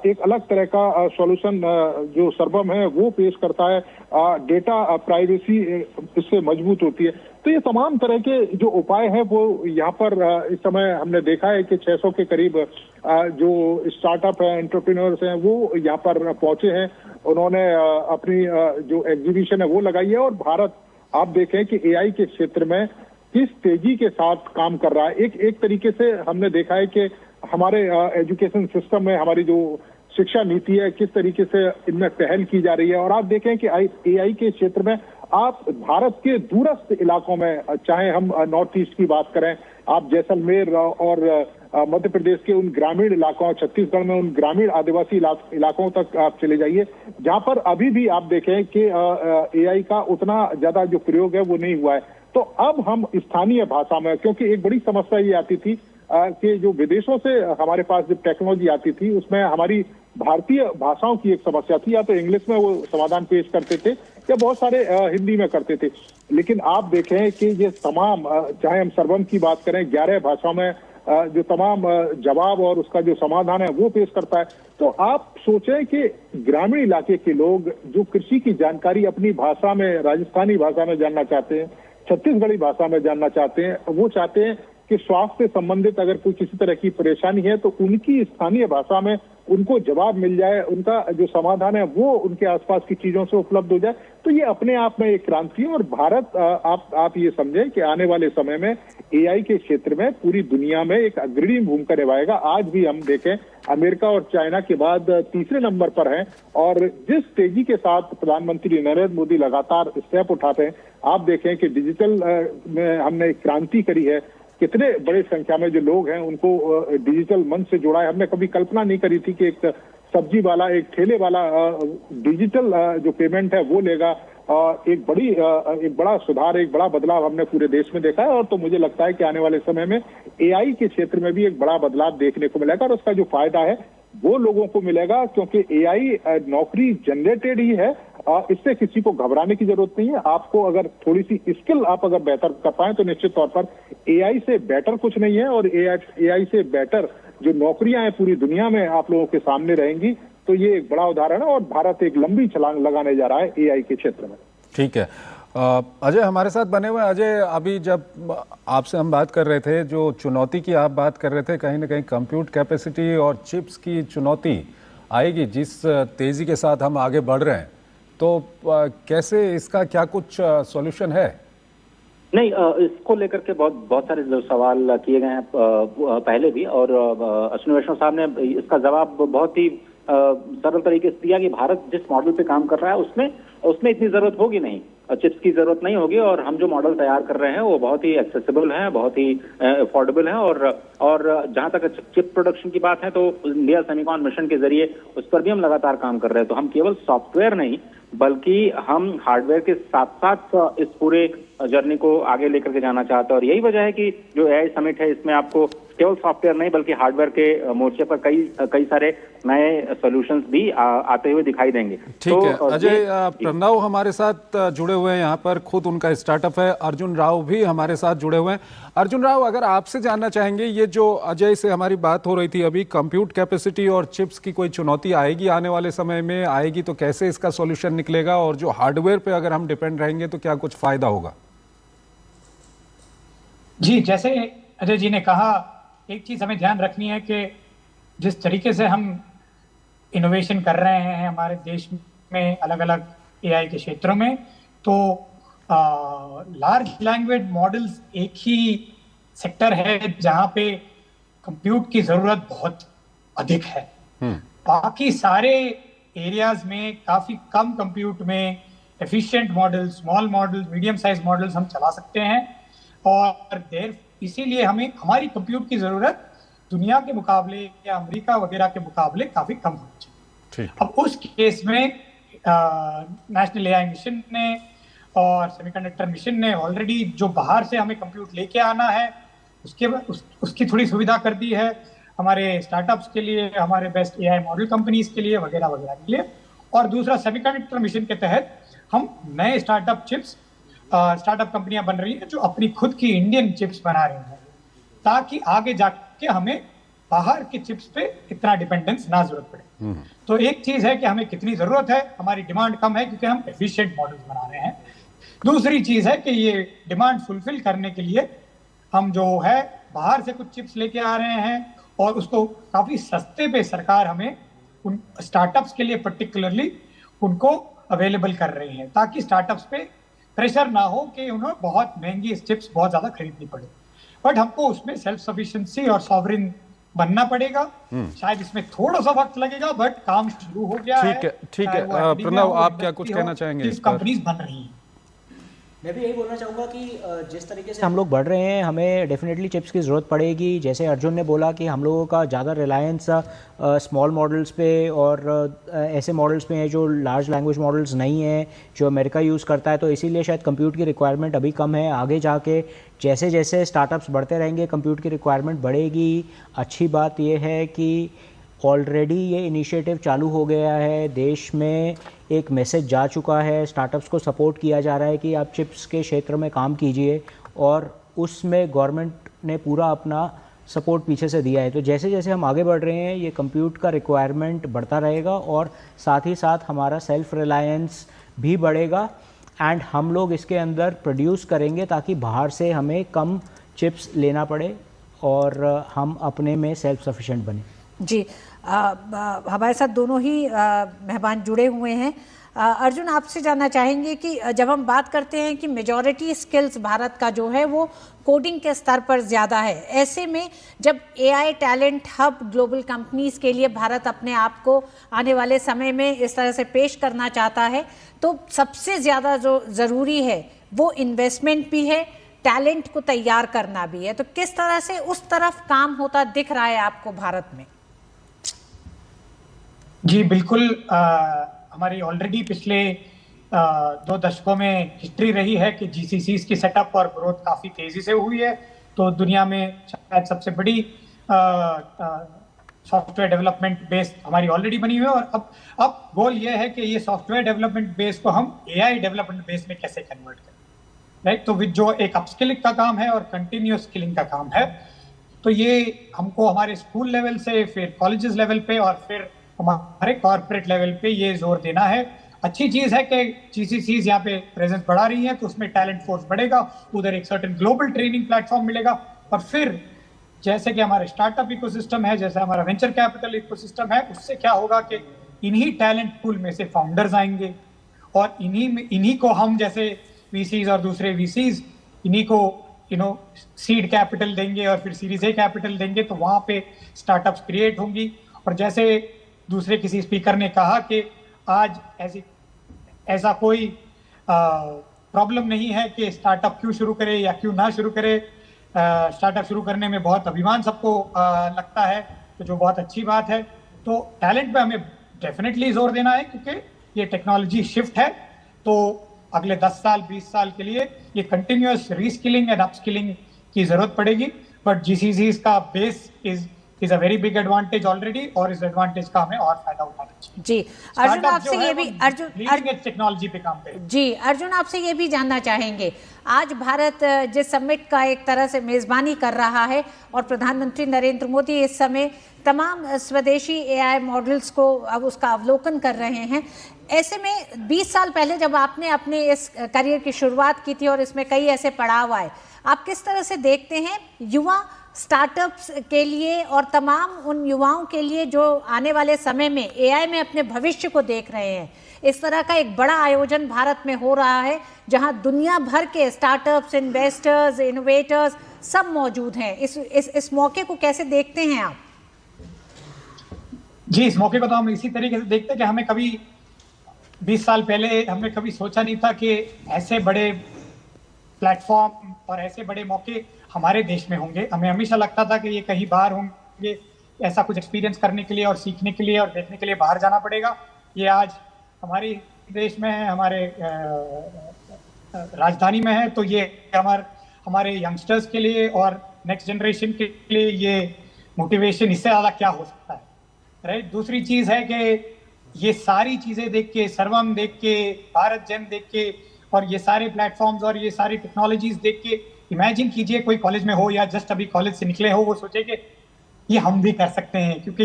एक अलग तरह का सॉल्यूशन जो सरबम है वो पेश करता है। डेटा प्राइवेसी इससे मजबूत होती है। तो ये तमाम तरह के जो उपाय हैं वो यहाँ पर इस समय हमने देखा है कि 600 के करीब जो स्टार्टअप है, एंटरप्रेन्योर्स हैं, वो यहाँ पर पहुंचे हैं। उन्होंने अपनी जो एग्जीबिशन है वो लगाई है। और भारत आप देखें कि एआई के क्षेत्र में किस तेजी के साथ काम कर रहा है। एक तरीके से हमने देखा है कि हमारे एजुकेशन सिस्टम में हमारी जो शिक्षा नीति है किस तरीके से इनमें पहल की जा रही है। और आप देखें कि एआई के क्षेत्र में आप भारत के दूरस्थ इलाकों में, चाहे हम नॉर्थ ईस्ट की बात करें, आप जैसलमेर और मध्य प्रदेश के उन ग्रामीण इलाकों, छत्तीसगढ़ में उन ग्रामीण आदिवासी इलाकों तक आप चले जाइए जहां पर अभी भी आप देखें कि एआई का उतना ज्यादा जो प्रयोग है वो नहीं हुआ है। तो अब हम स्थानीय भाषा में, क्योंकि एक बड़ी समस्या ये आती थी कि जो विदेशों से हमारे पास जब टेक्नोलॉजी आती थी उसमें हमारी भारतीय भाषाओं की एक समस्या थी, या तो इंग्लिश में वो समाधान पेश करते थे या बहुत सारे हिंदी में करते थे। लेकिन आप देखें कि ये तमाम, चाहे हम सरबम की बात करें, 11 भाषाओं में जो तमाम जवाब और उसका जो समाधान है वो पेश करता है। तो आप सोचें कि ग्रामीण इलाके के लोग जो कृषि की जानकारी अपनी भाषा में, राजस्थानी भाषा में जानना चाहते हैं, छत्तीसगढ़ी भाषा में जानना चाहते हैं, वो चाहते हैं कि स्वास्थ्य से संबंधित अगर कोई किसी तरह की परेशानी है तो उनकी स्थानीय भाषा में उनको जवाब मिल जाए, उनका जो समाधान है वो उनके आसपास की चीजों से उपलब्ध हो जाए। तो ये अपने आप में एक क्रांति है। और भारत, आप ये समझें कि आने वाले समय में एआई के क्षेत्र में पूरी दुनिया में एक अग्रणी भूमिका निभाएगा। आज भी हम देखें अमेरिका और चाइना के बाद तीसरे नंबर पर हैं। और जिस तेजी के साथ प्रधानमंत्री नरेंद्र मोदी लगातार स्टेप उठाते हैं, आप देखें कि डिजिटल में हमने एक क्रांति करी है। कितने बड़े संख्या में जो लोग हैं उनको डिजिटल मंच से जोड़ा है। हमने कभी कल्पना नहीं करी थी कि एक सब्जी वाला, एक ठेले वाला डिजिटल जो पेमेंट है वो लेगा। एक बड़ा सुधार, एक बड़ा बदलाव हमने पूरे देश में देखा है। और तो मुझे लगता है कि आने वाले समय में एआई के क्षेत्र में भी एक बड़ा बदलाव देखने को मिलेगा। और उसका जो फायदा है वो लोगों को मिलेगा, क्योंकि एआई नौकरी जनरेटेड ही है। इससे किसी को घबराने की जरूरत नहीं है। आपको अगर थोड़ी सी स्किल आप अगर बेहतर कर पाए तो निश्चित तौर पर एआई से बेटर कुछ नहीं है, और एआई से बेटर जो नौकरियां हैं पूरी दुनिया में आप लोगों के सामने रहेंगी। तो ये एक बड़ा उदाहरण है, और भारत एक लंबी छलांग लगाने जा रहा है एआई के क्षेत्र में। ठीक है, अजय हमारे साथ बने हुए हैं। अजय, अभी जब आपसे हम बात कर रहे थे, जो चुनौती की आप बात कर रहे थे, कहीं ना कहीं कंप्यूट कैपेसिटी और चिप्स की चुनौती आएगी जिस तेजी के साथ हम आगे बढ़ रहे हैं, तो कैसे इसका क्या कुछ सॉल्यूशन है? नहीं, इसको लेकर के बहुत सारे सवाल किए गए हैं पहले भी, और अश्विनी वैष्णव साहब ने इसका जवाब बहुत ही सरल तरीके से दिया कि भारत जिस मॉडल पे काम कर रहा है उसमें इतनी जरूरत होगी नहीं, चिप्स की जरूरत नहीं होगी, और हम जो मॉडल तैयार कर रहे हैं वो बहुत ही एक्सेसिबल हैं, बहुत ही अफोर्डेबल हैं, और जहां तक चिप प्रोडक्शन की बात है तो इंडिया सेमीकॉन मिशन के जरिए उस पर भी हम लगातार काम कर रहे हैं। तो हम केवल सॉफ्टवेयर नहीं बल्कि हम हार्डवेयर के साथ साथ इस पूरे जर्नी को आगे लेकर के जाना चाहते हैं, और यही वजह है कि जो एआई समिट है इसमें आपको केवल सॉफ्टवेयर नहीं बल्कि हार्डवेयर के मोर्चे पर कई सारे नए सॉल्यूशंस भी आते हुए दिखाई देंगे। ठीक है अजय, प्रणव हमारे साथ जुड़े हुए हैं, यहाँ पर खुद उनका स्टार्टअप है। अर्जुन राव भी हमारे साथ जुड़े हुए हैं। अर्जुन राव, अगर आपसे जानना चाहेंगे, ये जो अजय से हमारी बात हो रही थी अभी, कंप्यूट कैपेसिटी और चिप्स की कोई चुनौती आएगी आने वाले समय में, आएगी तो कैसे इसका सॉल्यूशन निकलेगा, और जो हार्डवेयर पे अगर हम डिपेंड रहेंगे तो क्या कुछ फायदा होगा? जी, जैसे अजय जी ने कहा, एक चीज हमें ध्यान रखनी है कि जिस तरीके से हम इनोवेशन कर रहे हैं हमारे देश में अलग अलग एआई के क्षेत्रों में, तो लार्ज लैंग्वेज मॉडल्स एक ही सेक्टर है जहां पे कंप्यूट की जरूरत बहुत अधिक है। बाकी सारे एरियाज में काफी कम कंप्यूट में efficient models, small models, medium size models हम चला सकते हैं, और इसीलिए हमें हमारी कंप्यूट की जरूरत दुनिया के मुकाबले या अमेरिका वगैरह के मुकाबले काफी कम होनी चाहिए। अब उस केस में नेशनल एआई मिशन ने और सेमीकंडक्टर मिशन ने ऑलरेडी जो बाहर से हमें कंप्यूट लेके आना है उसकी थोड़ी सुविधा कर दी है हमारे स्टार्टअप्स के लिए, हमारे बेस्ट एआई मॉडल कंपनीज के लिए वगैरह वगैरह के लिए। और दूसरा, सेमीकंडक्टर मिशन के तहत हम नए स्टार्टअप कंपनियां बन रही हैं जो अपनी खुद की इंडियन चिप्स बना रही हैं, ताकि आगे जाके हमें बाहर के चिप्स पे इतना डिपेंडेंस ना जरूरत पड़े। तो एक चीज है कि हमें कितनी जरूरत है, हमारी डिमांड कम है क्योंकि हम एफिशिएंट मॉडल्स बना रहे हैं। दूसरी चीज है कि ये डिमांड फुलफिल करने के लिए हम जो है बाहर से कुछ चिप्स लेके आ रहे हैं, और उसको काफी सस्ते पे सरकार हमें उन स्टार्टअप्स के लिए पर्टिकुलरली उनको अवेलेबल कर रही है, ताकि स्टार्टअप्स पे प्रेशर ना हो कि उन्हें बहुत महंगी चिप्स बहुत ज्यादा खरीदनी पड़े। बट हमको उसमें सेल्फ सफिशिएंसी और सॉवरिन बनना पड़ेगा। शायद इसमें थोड़ा सा वक्त लगेगा, बट काम शुरू हो गया है। ठीक है प्रणव, आप क्या कुछ कहना चाहेंगे? कंपनीज बन रही हैं। मैं भी यही बोलना चाहूँगा कि जिस तरीके से हम लोग बढ़ रहे हैं हमें डेफिनेटली चिप्स की ज़रूरत पड़ेगी। जैसे अर्जुन ने बोला कि हम लोगों का ज़्यादा रिलायंस स्मॉल मॉडल्स पे और ऐसे मॉडल्स पे है जो लार्ज लैंग्वेज मॉडल्स नहीं हैं, जो अमेरिका यूज़ करता है, तो इसीलिए शायद कंप्यूट की रिक्वायरमेंट अभी कम है। आगे जाके जैसे जैसे स्टार्टअप्स बढ़ते रहेंगे कंप्यूट की रिक्वायरमेंट बढ़ेगी। अच्छी बात यह है कि ऑलरेडी ये इनिशिएटिव चालू हो गया है, देश में एक मैसेज जा चुका है, स्टार्टअप्स को सपोर्ट किया जा रहा है कि आप चिप्स के क्षेत्र में काम कीजिए, और उसमें गवर्नमेंट ने पूरा अपना सपोर्ट पीछे से दिया है। तो जैसे जैसे हम आगे बढ़ रहे हैं ये कंप्यूट का रिक्वायरमेंट बढ़ता रहेगा, और साथ ही साथ हमारा सेल्फ रिलायंस भी बढ़ेगा, एंड हम लोग इसके अंदर प्रोड्यूस करेंगे ताकि बाहर से हमें कम चिप्स लेना पड़े और हम अपने में सेल्फ सफिशिएंट बने। जी, हमारे साथ दोनों ही मेहमान जुड़े हुए हैं। अर्जुन, आपसे जानना चाहेंगे कि जब हम बात करते हैं कि मेजॉरिटी स्किल्स भारत का जो है वो कोडिंग के स्तर पर ज़्यादा है, ऐसे में जब AI talent hub global companies के लिए भारत अपने आप को आने वाले समय में इस तरह से पेश करना चाहता है, तो सबसे ज़्यादा जो ज़रूरी है वो इन्वेस्टमेंट भी है, टैलेंट को तैयार करना भी है। तो किस तरह से उस तरफ काम होता दिख रहा है आपको भारत में? जी बिल्कुल, हमारी ऑलरेडी पिछले 2 दशकों में हिस्ट्री रही है कि जीसीसीज की सेटअप और ग्रोथ काफ़ी तेज़ी से हुई है। तो दुनिया में शायद सबसे बड़ी सॉफ्टवेयर डेवलपमेंट बेस हमारी ऑलरेडी बनी हुई है, और अब गोल ये है कि ये सॉफ्टवेयर डेवलपमेंट बेस को हम एआई डेवलपमेंट बेस में कैसे कन्वर्ट करें, राइट। तो जो एक अपस्किलिंग का काम है और कंटिन्यूअस स्किलिंग का काम है, तो ये हमको हमारे स्कूल लेवल से फिर कॉलेजेस लेवल पे और फिर हमारे कॉर्पोरेट लेवल पे ये जोर देना है। अच्छी चीज है कि जीसीसीज यहाँ पे प्रेजेंस बढ़ा रही है, तो उसमें टैलेंट फोर्स बढ़ेगा, उधर एक सर्टेन ग्लोबल ट्रेनिंग प्लेटफॉर्म मिलेगा, और फिर जैसे कि हमारे स्टार्टअप इकोसिस्टम है, जैसे हमारा वेंचर कैपिटल इकोसिस्टम है, उससे क्या होगा कि इन्हीं टैलेंट पूल में से फाउंडर्स आएंगे, और इन्हीं को हम जैसे वीसीज और दूसरे वीसीज इन्हीं को सीड कैपिटल देंगे और फिर सीरीज ए कैपिटल देंगे, तो वहां पे स्टार्टअप्स क्रिएट होंगी। और जैसे दूसरे किसी स्पीकर ने कहा कि आज ऐसा कोई प्रॉब्लम नहीं है कि स्टार्टअप क्यों शुरू करे या क्यों ना शुरू करे। स्टार्टअप शुरू करने में बहुत अभिमान सबको लगता है, तो जो बहुत अच्छी बात है। तो टैलेंट पे हमें डेफिनेटली जोर देना है, क्योंकि ये टेक्नोलॉजी शिफ्ट है, तो अगले 10 साल 20 साल के लिए ये कंटिन्यूअस रीस्किलिंग एंड अपस्किलिंग की जरूरत पड़ेगी। बट जीसीसीज का base is a very big advantage already, और इस एडवांटेज का हमें और फायदा उठाना चाहिए। जी अर्जुन, आपसे ये भी टेक्नोलॉजी पे काम पे। जी अर्जुन, आपसे ये भी जानना चाहेंगे, आज भारत जिस समिट का एक तरह से मेजबानी कर रहा है और प्रधानमंत्री नरेंद्र मोदी इस समय तमाम स्वदेशी एआई मॉडल्स को अब उसका अवलोकन कर रहे हैं, ऐसे में 20 साल पहले जब आपने अपने इस करियर की शुरुआत की थी और इसमें कई ऐसे पड़ाव आए, आप किस तरह से देखते हैं युवा स्टार्टअप्स के लिए और तमाम उन युवाओं के लिए जो आने वाले समय में एआई में अपने भविष्य को देख रहे हैं? इस तरह का एक बड़ा आयोजन भारत में हो रहा है जहां दुनिया भर के स्टार्टअप्स, इन्वेस्टर्स, इनोवेटर्स सब मौजूद हैं। इस मौके को कैसे देखते हैं आप? जी, इस मौके को तो हम इसी तरीके से देखते हैं कि हमें कभी 20 साल पहले हमने कभी सोचा नहीं था कि ऐसे बड़े प्लेटफॉर्म और ऐसे बड़े मौके हमारे देश में होंगे। हमें हमेशा लगता था कि ये कहीं बाहर होंगे, ऐसा कुछ एक्सपीरियंस करने के लिए और सीखने के लिए और देखने के लिए बाहर जाना पड़ेगा। ये आज हमारे देश में है, हमारे राजधानी में है, तो ये हमारे यंगस्टर्स के लिए और नेक्स्ट जनरेशन के लिए ये मोटिवेशन इससे ज़्यादा क्या हो सकता है, राइट। दूसरी चीज़ है कि ये सारी चीज़ें देख के, सर्वम देख के, भारत जन देख के और ये सारे प्लेटफॉर्म्स और ये सारी टेक्नोलॉजीज देख के इमेजिन कीजिए कोई कॉलेज में हो या जस्ट अभी कॉलेज से निकले हो, वो सोचे कि ये हम भी कर सकते हैं, क्योंकि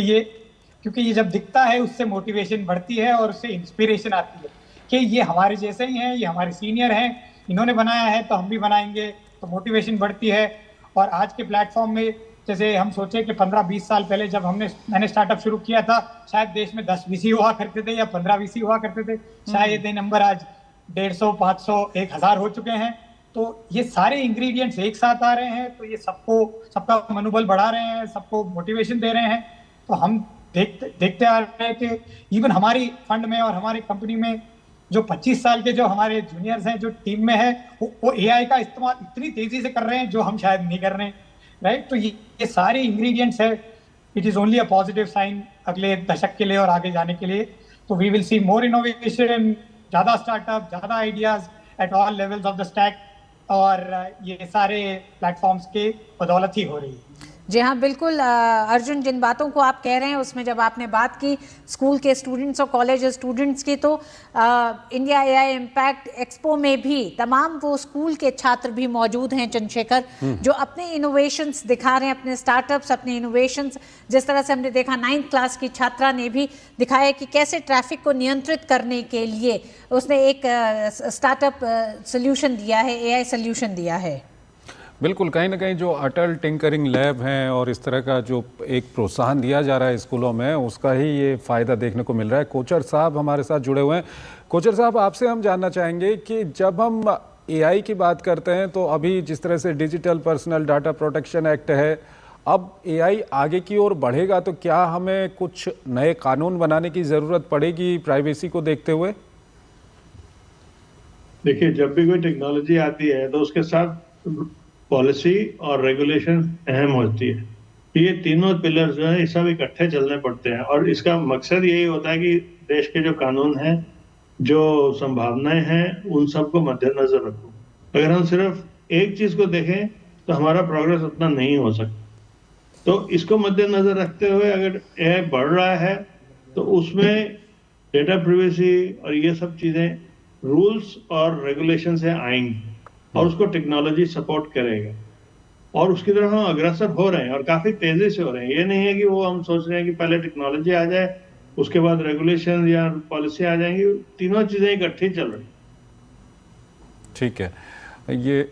ये जब दिखता है उससे मोटिवेशन बढ़ती है और उससे इंस्पिरेशन आती है कि ये हमारे जैसे ही हैं, ये हमारे सीनियर हैं, इन्होंने बनाया है तो हम भी बनाएंगे, तो मोटिवेशन बढ़ती है। और आज के प्लेटफॉर्म में जैसे हम सोचे कि 15-20 साल पहले जब मैंने स्टार्टअप शुरू किया था, शायद देश में 10 वीसी हुआ करते थे या 15 वीसी हुआ करते थे, शायद ये नंबर आज 150, 500, 1000 हो चुके हैं। तो ये सारे इंग्रेडिएंट्स एक साथ आ रहे हैं, तो ये सबका मनोबल बढ़ा रहे हैं, सबको मोटिवेशन दे रहे हैं। तो हम देखते आ रहे हैं कि इवन हमारी फंड में और हमारी कंपनी में जो 25 साल के जो हमारे जूनियर्स हैं जो टीम में है, वो एआई का इस्तेमाल इतनी तेजी से कर रहे हैं जो हम शायद नहीं कर रहे हैं, राइट। तो ये सारे इंग्रेडिएंट्स है, it is only a positive sign अगले दशक के लिए और आगे जाने के लिए। तो we will see more innovation, ज्यादा स्टार्टअप, ज्यादा ideas at all levels of the stack, और ये सारे प्लेटफॉर्म्स के बदौलत ही हो रही है। जी हाँ, बिल्कुल अर्जुन, जिन बातों को आप कह रहे हैं उसमें जब आपने बात की स्कूल के स्टूडेंट्स और कॉलेज स्टूडेंट्स की, तो इंडिया एआई इम्पैक्ट एक्सपो में भी तमाम वो स्कूल के छात्र भी मौजूद हैं चंद्रशेखर, जो अपने इनोवेशंस दिखा रहे हैं, अपने स्टार्टअप्स, अपने इनोवेशंस। जिस तरह से हमने देखा 9th क्लास की छात्रा ने भी दिखाया कि कैसे ट्रैफिक को नियंत्रित करने के लिए उसने एक स्टार्टअप सोल्यूशन दिया है, एआई सोल्यूशन दिया है। बिल्कुल, कहीं ना कहीं जो अटल टिंकरिंग लैब हैं और इस तरह का जो एक प्रोत्साहन दिया जा रहा है स्कूलों में, उसका ही ये फ़ायदा देखने को मिल रहा है। कोचर साहब हमारे साथ जुड़े हुए हैं। कोचर साहब, आपसे हम जानना चाहेंगे कि जब हम एआई की बात करते हैं तो अभी जिस तरह से digital personal data protection act है, अब एआई आगे की ओर बढ़ेगा तो क्या हमें कुछ नए कानून बनाने की ज़रूरत पड़ेगी प्राइवेसी को देखते हुए? देखिए, जब भी कोई टेक्नोलॉजी आती है तो उसके साथ पॉलिसी और रेगुलेशन अहम होती है। ये तीनों पिलर जो है ये सब इकट्ठे चलने पड़ते हैं, और इसका मकसद यही होता है कि देश के जो कानून हैं, जो संभावनाएं हैं, उन सबको मद्देनजर रखो। अगर हम सिर्फ एक चीज को देखें तो हमारा प्रोग्रेस उतना नहीं हो सकता। तो इसको मद्देनजर रखते हुए अगर एआई बढ़ रहा है तो उसमें डेटा प्रिवेसी और ये सब चीजें रूल्स और रेगुलेशन से आएंगी और उसको टेक्नोलॉजी सपोर्ट करेगा और उसकी तरफ हम अग्रसर हो रहे हैं और काफी तेजी से हो रहे हैं। ये नहीं है कि वो हम सोच रहे हैं कि पहले टेक्नोलॉजी आ जाए उसके बाद रेगुलेशन या पॉलिसी आ जाएंगी, तीनों चीजें इकट्ठी चल रही। ठीक है, ये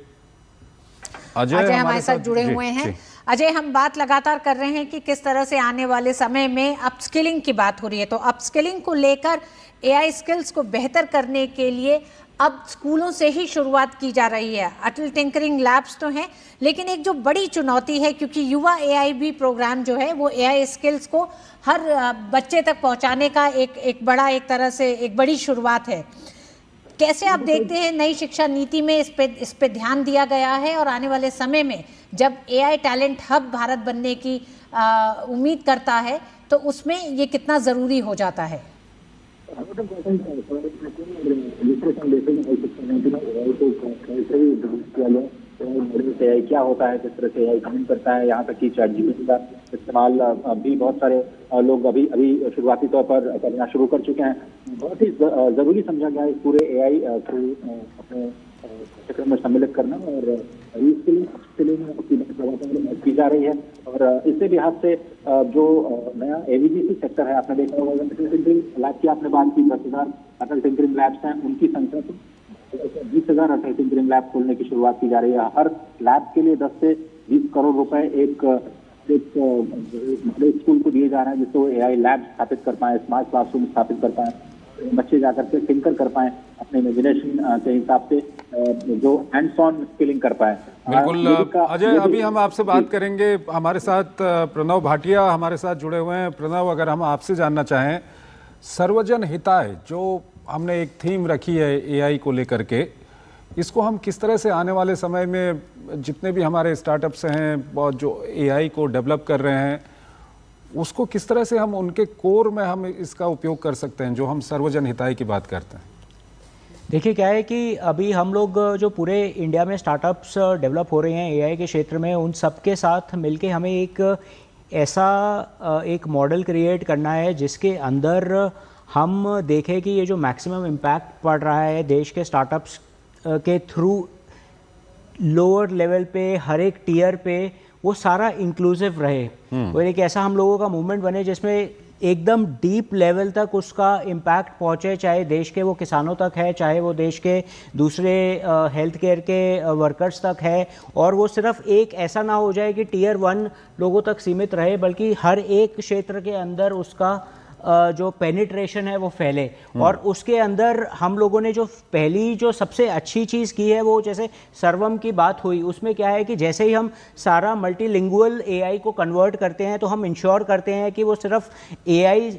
अजय हमारे साथ जुड़े हुए हैं। अजय, हम बात लगातार कर रहे हैं कि किस तरह से आने वाले समय में अपस्किलिंग की बात हो रही है, तो अपस्किलिंग को लेकर एआई स्किल्स को बेहतर करने के लिए अब स्कूलों से ही शुरुआत की जा रही है। अटल टिंकरिंग लैब्स तो हैं, लेकिन एक जो बड़ी चुनौती है, क्योंकि युवा एआईबी प्रोग्राम जो है वो एआई स्किल्स को हर बच्चे तक पहुंचाने का एक बड़ा, एक तरह से एक बड़ी शुरुआत है। कैसे आप देखते हैं नई शिक्षा नीति में इस पे ध्यान दिया गया है, और आने वाले समय में जब एआई टैलेंट हब भारत बनने की उम्मीद करता है तो उसमें ये कितना ज़रूरी हो जाता है? क्या होता है, किस तरह से एआई काम करता है, यहाँ तक कि चैटजीपीटी का इस्तेमाल भी बहुत सारे लोग अभी शुरुआती तौर पर करना शुरू कर चुके हैं। बहुत ही जरूरी समझा गया है इस पूरे एआई को अपने कार्यक्रम में सम्मिलित करना, और रीस्किलिंग की जा रही है। और इससे भी हाथ से जो नया एवीजीसी सेक्टर है, आपने देखा होगा अटल टिंकरिंग लैब की आपने बात की, 10,000 अटल टिंकरिंग लैब्स हैं, उनकी संख्या तो 20,000 अटल टिंकरिंग लैब खोलने की शुरुआत की जा रही है। हर लैब के लिए 10 से 20 करोड़ रुपए एक स्कूल को दिए जा रहे हैं, जिससे वो एआई लैब स्थापित कर पाए, स्मार्ट क्लासरूम स्थापित कर पाए, बच्चे जाकर के टिंकर कर पाए, अपने इमेजिनेशन के हिसाब से जो हैंड्स ऑन स्किलिंग कर पाए। बिल्कुल अजय, अभी हम आपसे बात करेंगे। हमारे साथ प्रणव भाटिया हमारे साथ जुड़े हुए हैं। प्रणव, अगर हम आपसे जानना चाहें, सर्वजन हिताय जो हमने एक थीम रखी है एआई को लेकर के, इसको हम किस तरह से आने वाले समय में जितने भी हमारे स्टार्टअप्स हैं और जो एआई को डेवलप कर रहे हैं, उसको किस तरह से हम उनके कोर में हम इसका उपयोग कर सकते हैं, जो हम सर्वजन हिताय की बात करते हैं? देखिए, क्या है कि अभी हम लोग जो पूरे इंडिया में स्टार्टअप्स डेवलप हो रहे हैं एआई के क्षेत्र में, उन सब के साथ मिलके हमें एक ऐसा एक मॉडल क्रिएट करना है जिसके अंदर हम देखें कि ये जो मैक्सिमम इम्पैक्ट पड़ रहा है देश के स्टार्टअप्स के थ्रू लोअर लेवल पे, हर एक टीयर पे, वो सारा इंक्लूसिव रहे और एक ऐसा हम लोगों का मूवमेंट बने जिसमें एकदम डीप लेवल तक उसका इम्पैक्ट पहुंचे, चाहे देश के वो किसानों तक है, चाहे वो देश के दूसरे हेल्थ केयर के वर्कर्स तक है, और वो सिर्फ एक ऐसा ना हो जाए कि टीयर 1 लोगों तक सीमित रहे, बल्कि हर एक क्षेत्र के अंदर उसका जो पेनिट्रेशन है वो फैले। और उसके अंदर हम लोगों ने जो पहली जो सबसे अच्छी चीज़ की है, वो जैसे सर्वम की बात हुई, उसमें क्या है कि जैसे ही हम सारा मल्टीलिंगुअल एआई को कन्वर्ट करते हैं तो हम इंश्योर करते हैं कि वो सिर्फ AI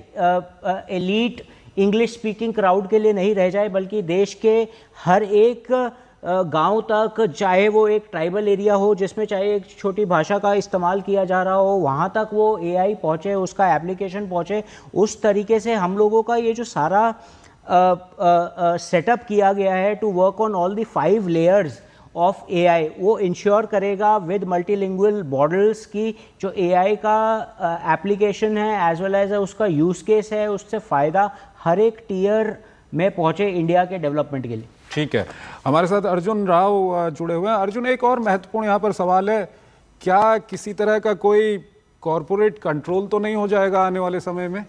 elite English speaking crowd के लिए नहीं रह जाए, बल्कि देश के हर एक गांव तक, चाहे वो एक ट्राइबल एरिया हो जिसमें चाहे एक छोटी भाषा का इस्तेमाल किया जा रहा हो, वहाँ तक वो एआई पहुँचे, उसका एप्लीकेशन पहुँचे। उस तरीके से हम लोगों का ये जो सारा सेटअप किया गया है to work on all the 5 layers of AI, वो इंश्योर करेगा विद मल्टीलिंगुअल मॉडल्स की जो एआई का एप्लीकेशन है एज वेल एज उसका यूज़ केस है, उससे फ़ायदा हर एक टीयर में पहुँचे इंडिया के डेवलपमेंट के लिए। ठीक है, हमारे साथ अर्जुन राव जुड़े हुए हैं। अर्जुन, एक और महत्वपूर्ण यहाँ पर सवाल है, क्या किसी तरह का कोई कॉरपोरेट कंट्रोल तो नहीं हो जाएगा आने वाले समय में?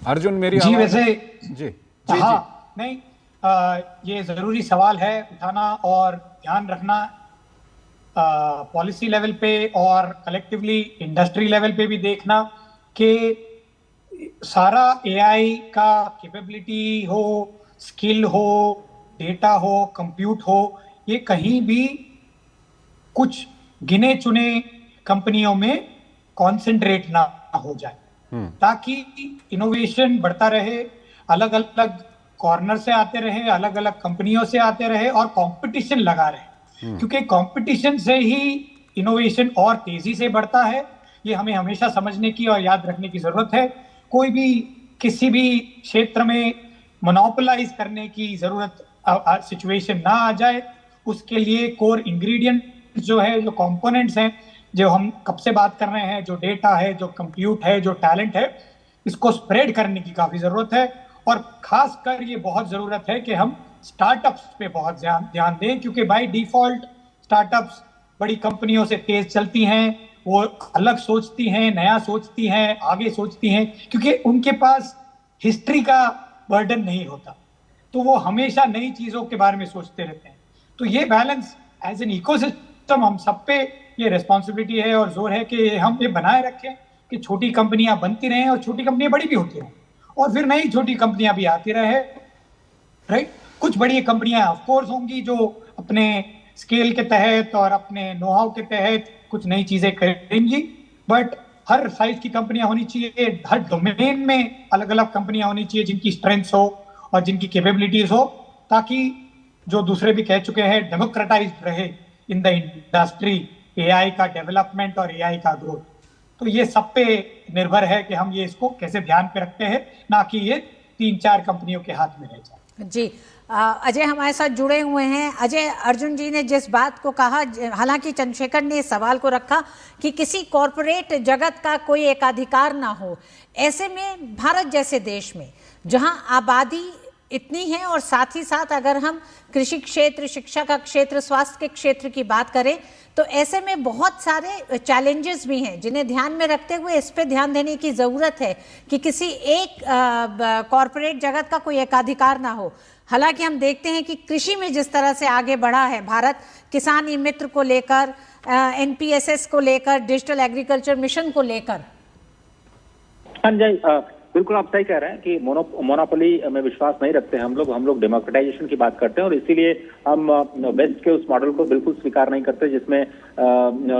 अर्जुन, मेरी जी वैसे जी हाँ, नहीं, ये जरूरी सवाल है उठाना और ध्यान रखना, पॉलिसी लेवल पे और कलेक्टिवली इंडस्ट्री लेवल पे भी देखना कि सारा एआई का कैपेबिलिटी हो, स्किल हो, डेटा हो, कंप्यूट हो, ये कहीं भी कुछ गिने चुने कंपनियों में कॉन्सेंट्रेट ना हो जाए, ताकि इनोवेशन बढ़ता रहे, अलग अलग कॉर्नर से आते रहे, अलग अलग कंपनियों से आते रहे और कंपटीशन लगा रहे, क्योंकि कंपटीशन से ही इनोवेशन और तेजी से बढ़ता है। ये हमें हमेशा समझने की और याद रखने की जरूरत है। कोई भी किसी भी क्षेत्र में मोनोपोलाइज करने की जरूरत सिचुएशन ना आ जाए, उसके लिए कोर इंग्रेडिएंट जो है, जो कंपोनेंट्स हैं, जो हम कब से बात कर रहे हैं, जो डेटा है, जो कंप्यूट है, जो टैलेंट है, इसको स्प्रेड करने की काफी जरूरत है। और खासकर ये बहुत जरूरत है कि हम स्टार्टअप्स पे बहुत ध्यान दें, क्योंकि बाय डिफॉल्ट स्टार्टअप्स बड़ी कंपनियों से तेज चलती हैं, वो अलग सोचती हैं, नया सोचती हैं, आगे सोचती हैं, क्योंकि उनके पास हिस्ट्री का बर्डन नहीं होता, तो वो हमेशा नई चीजों के बारे में सोचते रहते हैं। तो ये बैलेंस एज एन इकोसिस्टम हम सब पे ये रिस्पॉन्सिबिलिटी है और जोर है कि हम ये बनाए रखें कि छोटी कंपनियां बनती रहें और छोटी कंपनियां बड़ी भी होती रहें, और फिर नई छोटी कंपनियां भी आती रहे, राइट। कुछ बड़ी कंपनियां ऑफ कोर्स होंगी जो अपने स्केल के तहत और अपने नो हाउ के तहत कुछ नई चीजें करेंगी, बट हर साइज की कंपनियां होनी चाहिए, हर डोमेन में अलग अलग कंपनियां होनी चाहिए जिनकी स्ट्रेंथ्स हो और जिनकी कैपेबिलिटीज हो, ताकि जो दूसरे भी कह चुके हैं डेमोक्रेटाइज्ड रहे इन द इंडस्ट्री एआई का डेवलपमेंट और एआई का ग्रोथ। तो ये सब पे निर्भर है कि हम ये इसको कैसे ध्यान पे रखते हैं, ना कि ये 3-4 कंपनियों के हाथ में रह जाए। जी, अजय हमारे साथ जुड़े हुए हैं। अजय, अर्जुन जी ने जिस बात को कहा, हालांकि चंद्रशेखर ने इस सवाल को रखा कि किसी कॉरपोरेट जगत का कोई एकाधिकार ना हो, ऐसे में भारत जैसे देश में जहां आबादी इतनी है और साथ ही साथ अगर हम कृषि क्षेत्र, शिक्षा का क्षेत्र, स्वास्थ्य के क्षेत्र की बात करें, तो ऐसे में बहुत सारे चैलेंजेस भी हैं जिन्हें ध्यान में रखते हुए इस पे ध्यान देने की ज़रूरत है कि किसी एक कॉरपोरेट जगत का कोई एकाधिकार ना हो। हालांकि हम देखते हैं कि कृषि में जिस तरह से आगे बढ़ा है भारत, किसान ई मित्र को लेकर, एनपीएसएस को लेकर, डिजिटल एग्रीकल्चर मिशन को लेकर। संजय, बिल्कुल आप सही कह रहे हैं कि मोनोपोली में विश्वास नहीं रखते हैं हम लोग डेमोक्रेटाइजेशन की बात करते हैं, और इसीलिए हम वेस्ट के उस मॉडल को बिल्कुल स्वीकार नहीं करते जिसमें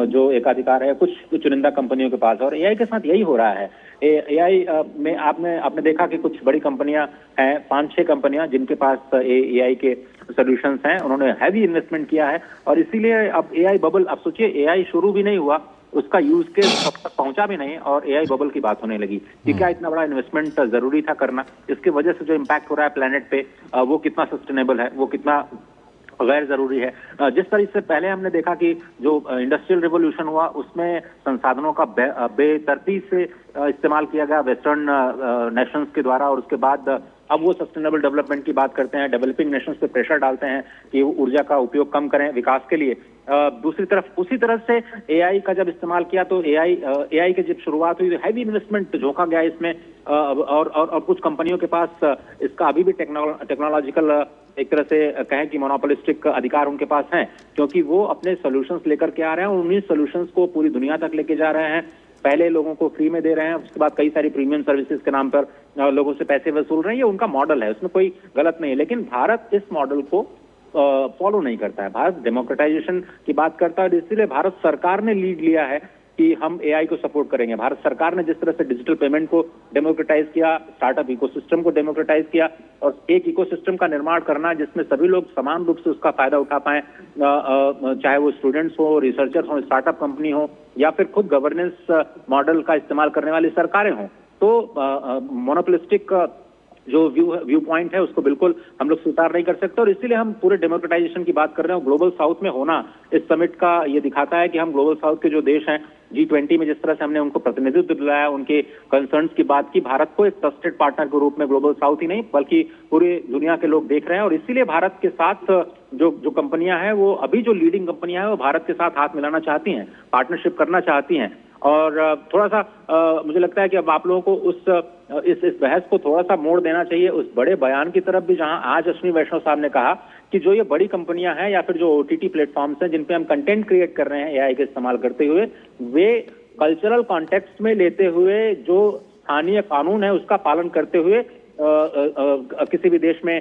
जो एकाधिकार है कुछ चुनिंदा कंपनियों के पास है। और एआई के साथ यही हो रहा है। एआई में आपने देखा कि कुछ बड़ी कंपनियां हैं, 5-6 कंपनियां जिनके पास एआई के सोल्यूशंस हैं, उन्होंने हैवी इन्वेस्टमेंट किया है, और इसीलिए अब एआई बबल, अब सोचिए एआई शुरू भी नहीं हुआ, उसका यूज केस सब तक पहुंचा भी नहीं, और एआई बबल की बात होने लगी कि क्या इतना बड़ा इन्वेस्टमेंट जरूरी था करना, इसकी वजह से जो इम्पैक्ट हो रहा है प्लेनेट पे वो कितना सस्टेनेबल है, वो कितना गैर जरूरी है। जिस तरह से पहले हमने देखा कि जो इंडस्ट्रियल रिवोल्यूशन हुआ उसमें संसाधनों का बेतरतीब से इस्तेमाल किया गया वेस्टर्न नेशंस के द्वारा, और उसके बाद अब वो सस्टेनेबल डेवलपमेंट की बात करते हैं, डेवलपिंग नेशंस पे प्रेशर डालते हैं कि वो ऊर्जा का उपयोग कम करें विकास के लिए। दूसरी तरफ उसी तरह से एआई का जब इस्तेमाल किया तो एआई की जब शुरुआत हुई, हैवी इन्वेस्टमेंट झोंका गया इसमें, और कुछ कंपनियों के पास इसका अभी भी टेक्नोलॉजिकल एक तरह से कहें कि मोनोपोलिस्टिक अधिकार उनके पास हैं, क्योंकि वो अपने सॉल्यूशंस लेकर के आ रहे हैं और उन्हीं सॉल्यूशंस को पूरी दुनिया तक लेके जा रहे हैं। पहले लोगों को फ्री में दे रहे हैं, उसके बाद कई सारी प्रीमियम सर्विसेज के नाम पर लोगों से पैसे वसूल रहे हैं। ये उनका मॉडल है, उसमें कोई गलत नहीं है, लेकिन भारत इस मॉडल को फॉलो नहीं करता है। भारत डेमोक्रेटाइजेशन की बात करता है, और इसीलिए भारत सरकार ने लीड लिया है कि हम एआई को सपोर्ट करेंगे। भारत सरकार ने जिस तरह से डिजिटल पेमेंट को डेमोक्रेटाइज किया, स्टार्टअप इकोसिस्टम को डेमोक्रेटाइज किया, और एक इकोसिस्टम का निर्माण करना जिसमें सभी लोग समान रूप से उसका फायदा उठा पाए, चाहे वो स्टूडेंट्स हो, रिसर्चर्स हो, स्टार्टअप कंपनी हो, या फिर खुद गवर्नेंस मॉडल का इस्तेमाल करने वाली सरकारें हों, तो मोनोपोलिस्टिक जो व्यू पॉइंट है उसको बिल्कुल हम लोग स्वीकार नहीं कर सकते। और इसीलिए हम पूरे डेमोक्रेटाइजेशन की बात कर रहे हैं। ग्लोबल साउथ में होना इस समिट का ये दिखाता है कि हम ग्लोबल साउथ के जो देश हैं, G20 में जिस तरह से हमने उनको प्रतिनिधित्व दिलाया, उनके कंसर्न्स की बात की, भारत को एक ट्रस्टेड पार्टनर के रूप में ग्लोबल साउथ ही नहीं बल्कि पूरी दुनिया के लोग देख रहे हैं। और इसीलिए भारत के साथ जो कंपनियां हैं, वो अभी जो लीडिंग कंपनियां हैं वो भारत के साथ हाथ मिलाना चाहती हैं, पार्टनरशिप करना चाहती हैं। और थोड़ा सा मुझे लगता है कि अब आप लोगों को इस बहस को थोड़ा सा मोड़ देना चाहिए उस बड़े बयान की तरफ भी, जहां आज अश्विनी वैष्णव साहब ने कहा कि जो ये बड़ी कंपनियां हैं या फिर जो ओटीटी प्लेटफॉर्म्स हैं जिन पे हम कंटेंट क्रिएट कर रहे हैं एआई का इस्तेमाल करते हुए, वे कल्चरल कॉन्टेक्स्ट में लेते हुए जो स्थानीय कानून है उसका पालन करते हुए किसी भी देश में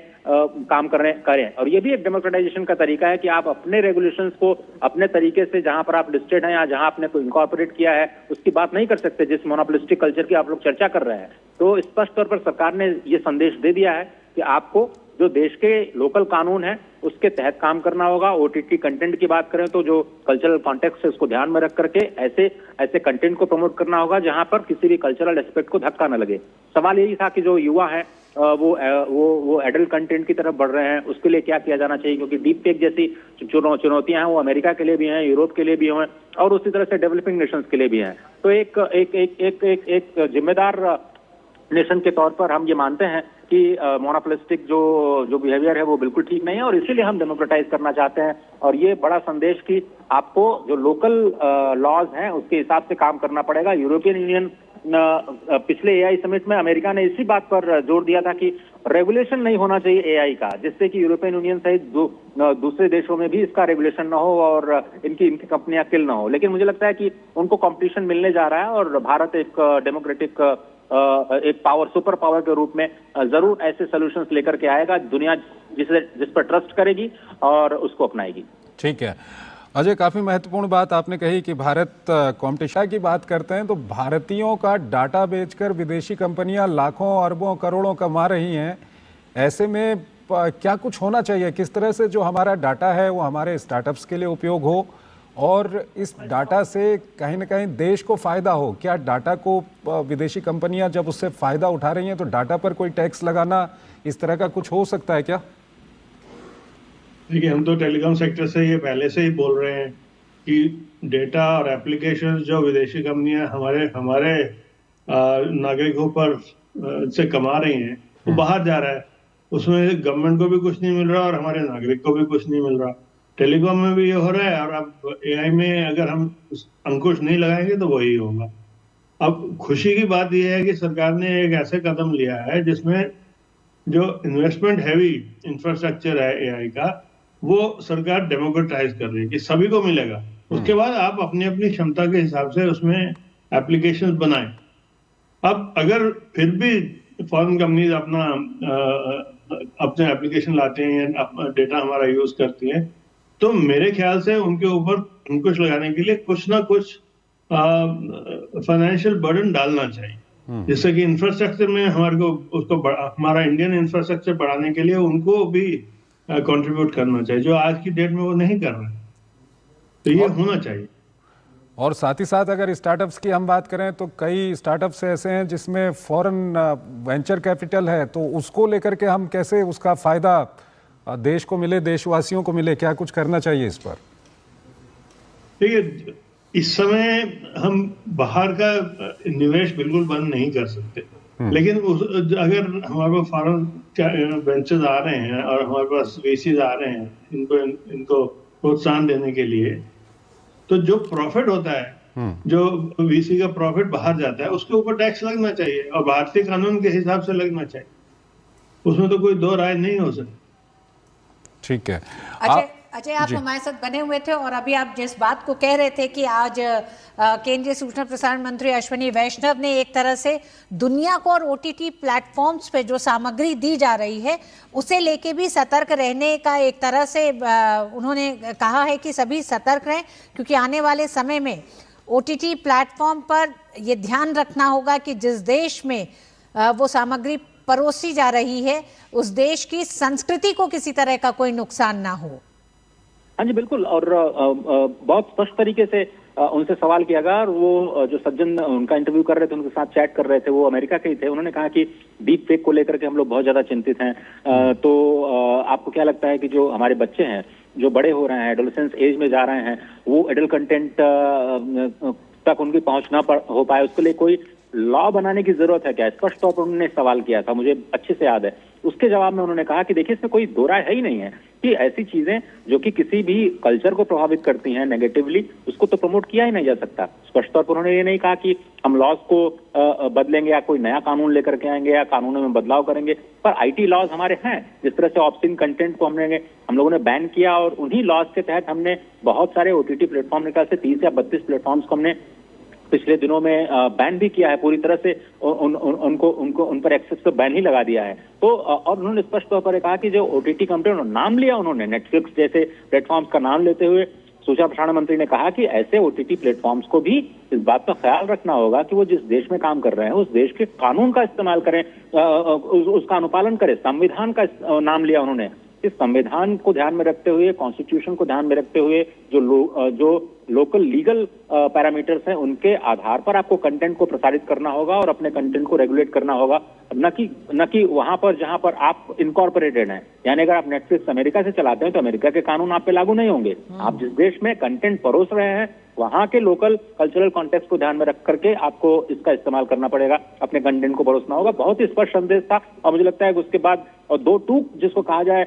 काम करें। और ये भी एक डेमोक्रेटाइजेशन का तरीका है कि आप अपने रेगुलेशंस को अपने तरीके से, जहां पर आप लिस्टेड हैं या जहां आपने कोई इनकॉर्पोरेट किया है, उसकी बात नहीं कर सकते जिस मोनोपोलिस्टिक कल्चर की आप लोग चर्चा कर रहे हैं। तो स्पष्ट तौर पर सरकार ने ये संदेश दे दिया है कि आपको जो देश के लोकल कानून है उसके तहत काम करना होगा। ओटीटी कंटेंट की बात करें तो जो कल्चरल कॉन्टेक्स्ट है उसको ध्यान में रख करके ऐसे कंटेंट को प्रमोट करना होगा जहां पर किसी भी कल्चरल एस्पेक्ट को धक्का न लगे। सवाल यही था कि जो युवा है वो एडल्ट कंटेंट की तरफ बढ़ रहे हैं, उसके लिए क्या किया जाना चाहिए, क्योंकि डीप फेक जैसी चुनौतियां हैं वो अमेरिका के लिए भी हैं, यूरोप के लिए भी हैं और उसी तरह से डेवलपिंग नेशंस के लिए भी हैं। तो एक जिम्मेदार नेशन के तौर पर हम ये मानते हैं कि मोनोपोलिस्टिक जो बिहेवियर है वो बिल्कुल ठीक नहीं है और इसीलिए हम डेमोक्रेटाइज करना चाहते हैं। और ये बड़ा संदेश कि आपको जो लोकल लॉज हैं उसके हिसाब से काम करना पड़ेगा। यूरोपियन यूनियन पिछले एआई समिट में अमेरिका ने इसी बात पर जोर दिया था कि रेगुलेशन नहीं होना चाहिए एआई का, जिससे कि यूरोपियन यूनियन सहित दूसरे देशों में भी इसका रेगुलेशन न हो और इनकी कंपनियां किल न हो। लेकिन मुझे लगता है कि उनको कंपटीशन मिलने जा रहा है और भारत एक डेमोक्रेटिक एक सुपर पावर के रूप में जरूर ऐसे सॉल्यूशंस लेकर के आएगा, दुनिया जिस पर ट्रस्ट करेगी और उसको अपनाएगी। ठीक है अजय, काफ़ी महत्वपूर्ण बात आपने कही कि भारत कॉम्पिटिशन की बात करते हैं तो भारतीयों का डाटा बेचकर विदेशी कंपनियां लाखों अरबों करोड़ों कमा रही हैं। ऐसे में क्या कुछ होना चाहिए, किस तरह से जो हमारा डाटा है वो हमारे स्टार्टअप्स के लिए उपयोग हो और इस डाटा से कहीं ना कहीं देश को फ़ायदा हो। क्या डाटा को विदेशी कंपनियां जब उससे फ़ायदा उठा रही हैं तो डाटा पर कोई टैक्स लगाना, इस तरह का कुछ हो सकता है क्या? देखिए, हम तो टेलीकॉम सेक्टर से ये पहले से ही बोल रहे हैं कि डेटा और एप्लीकेशन जो विदेशी कंपनियां हमारे नागरिकों पर से कमा रही हैं वो बाहर जा रहा है, उसमें गवर्नमेंट को भी कुछ नहीं मिल रहा और हमारे नागरिक को भी कुछ नहीं मिल रहा। टेलीकॉम में भी ये हो रहा है और अब एआई में अगर हम अंकुश नहीं लगाएंगे तो वही होगा। अब खुशी की बात यह है कि सरकार ने एक ऐसे कदम लिया है जिसमें जो इन्वेस्टमेंट हैवी इंफ्रास्ट्रक्चर है एआई का वो सरकार डेमोक्रेटाइज कर रही है कि सभी को मिलेगा। उसके बाद आप अपनी अपनी क्षमता के हिसाब से उसमें एप्लीकेशंस बनाएं। अब अगर फिर भी फॉरेन कंपनीज अपने एप्लीकेशन लाते हैं या डेटा हमारा यूज करती हैं तो मेरे ख्याल से उनके ऊपर अंकुश लगाने के लिए कुछ ना कुछ फाइनेंशियल बर्डन डालना चाहिए, जिससे कि इंफ्रास्ट्रक्चर में हमारा इंडियन इंफ्रास्ट्रक्चर बढ़ाने के लिए उनको भी कंट्रीब्यूट करना चाहिए, जो आज की डेट में वो नहीं कर रहे हैं। तो ये होना चाहिए। और साथ ही साथ अगर स्टार्टअप्स की हम बात करें तो कई स्टार्टअप्स ऐसे हैं जिसमें फॉरेन वेंचर कैपिटल है, तो उसको लेकर के हम कैसे उसका फायदा देश को मिले, देशवासियों को मिले, क्या कुछ करना चाहिए इस पर? देखिए, इस समय हम बाहर का निवेश बिल्कुल बंद नहीं कर सकते, लेकिन अगर हमारे पास फॉरेन वेंचर्स आ रहे हैं और हमारे पास वीसीज आ रहे हैं इनको प्रोत्साहन देने के लिए, तो जो प्रॉफिट होता है, जो वीसी का प्रॉफिट बाहर जाता है, उसके ऊपर टैक्स लगना चाहिए और भारतीय कानून के हिसाब से लगना चाहिए। उसमें तो कोई दो राय नहीं हो सकती। ठीक है अजय, आप हमारे साथ बने हुए थे और अभी आप जिस बात को कह रहे थे कि आज केंद्रीय सूचना प्रसारण मंत्री अश्विनी वैष्णव ने एक तरह से दुनिया को और ओटीटी प्लेटफॉर्म्स पे जो सामग्री दी जा रही है उसे लेके भी सतर्क रहने का एक तरह से उन्होंने कहा है कि सभी सतर्क रहें, क्योंकि आने वाले समय में ओटीटी प्लेटफॉर्म पर ये ध्यान रखना होगा कि जिस देश में वो सामग्री परोसी जा रही है उस देश की संस्कृति को किसी तरह का कोई नुकसान ना हो। हाँ जी, बिल्कुल। और बहुत स्पष्ट तरीके से उनसे सवाल किया गया और वो जो सज्जन उनका इंटरव्यू कर रहे थे, उनके साथ चैट कर रहे थे, वो अमेरिका के ही थे। उन्होंने कहा कि डीप फेक को लेकर के हम लोग बहुत ज्यादा चिंतित हैं। तो आपको क्या लगता है कि जो हमारे बच्चे हैं जो बड़े हो रहे हैं, एडोलेसेंस एज में जा रहे हैं, वो एडल्ट कंटेंट तक उनकी पहुंच ना हो पाए, उसके लिए कोई लॉ बनाने की जरूरत है क्या? स्पष्ट तौर पर उन्होंने सवाल किया था, मुझे अच्छे से याद है। उसके जवाब में उन्होंने कहा कि देखिए, इसमें कोई दो राय है ही नहीं है कि ऐसी चीजें जो कि किसी भी कल्चर को प्रभावित करती हैं नेगेटिवली, उसको तो प्रमोट किया ही नहीं जा सकता। स्पष्ट तौर पर उन्होंने ये नहीं कहा कि हम लॉज को बदलेंगे या कोई नया कानून लेकर के आएंगे या कानूनों में बदलाव करेंगे, पर आईटी लॉज हमारे हैं। जिस तरह से ऑब्ससीन कंटेंट को हम लोगों ने बैन किया और उन्हीं लॉज के तहत हमने बहुत सारे ओटीटी प्लेटफॉर्म निकाल से 30 या 32 प्लेटफॉर्म्स को हमने पिछले दिनों में बैन भी किया है, पूरी तरह से उन पर एक्सेस तो बैन ही लगा दिया है। तो और उन्होंने स्पष्ट तौर पर कहा कि जो ओटीटी कंपनी नाम लिया उन्होंने नेटफ्लिक्स जैसे प्लेटफॉर्म्स का नाम लेते हुए, सूचना प्रसारण मंत्री ने कहा कि ऐसे ओटीटी प्लेटफॉर्म्स को भी इस बात का ख्याल रखना होगा कि वो जिस देश में काम कर रहे हैं उस देश के कानून का इस्तेमाल करें, उसका अनुपालन करें। संविधान का नाम लिया उन्होंने इस संविधान को ध्यान में रखते हुए, कॉन्स्टिट्यूशन को ध्यान में रखते हुए जो लोकल लीगल पैरामीटर्स हैं उनके आधार पर आपको कंटेंट को प्रसारित करना होगा और अपने कंटेंट को रेगुलेट करना होगा, न कि वहां पर जहां पर आप इनकॉर्पोरेटेड हैं। यानी अगर आप नेटफ्लिक्स अमेरिका से चलाते हैं तो अमेरिका के कानून आप पे लागू नहीं होंगे। आप जिस देश में कंटेंट परोस रहे हैं वहां के लोकल कल्चरल कॉन्टेक्स्ट को ध्यान में रख करके आपको इसका इस्तेमाल करना पड़ेगा, अपने कंटेंट को परोसना होगा। बहुत ही स्पष्ट संदेश था और मुझे लगता है कि उसके बाद दो टूक जिसको कहा जाए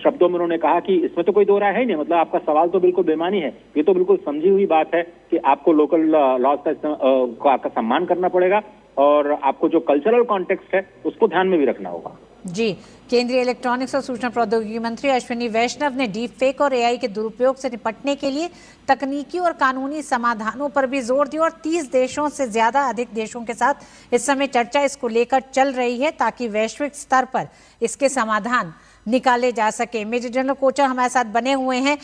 शब्दों में उन्होंने कहा कि इसमें तो कोई दो राय है ही नहीं, मतलब आपका सवाल तो बिल्कुल बेमानी है, ये तो बिल्कुल समझी हुई बात है कि आपको लोकल लॉज का सम्मान करना पड़ेगा और आपको जो कल्चरल कॉन्टेक्स्ट है उसको ध्यान में भी रखना होगा। जी, केंद्रीय इलेक्ट्रॉनिक्स और सूचना प्रौद्योगिकी मंत्री अश्विनी वैष्णव ने डीप फेक और एआई के दुरुपयोग से निपटने के लिए तकनीकी और कानूनी समाधानों पर भी जोर दिया और 30 देशों से ज्यादा अधिक देशों के साथ इस समय चर्चा इसको लेकर चल रही है ताकि वैश्विक स्तर पर इसके समाधान निकाले जा सके। मेजर जनरल कोचर हमारे साथ बने हुए हैं,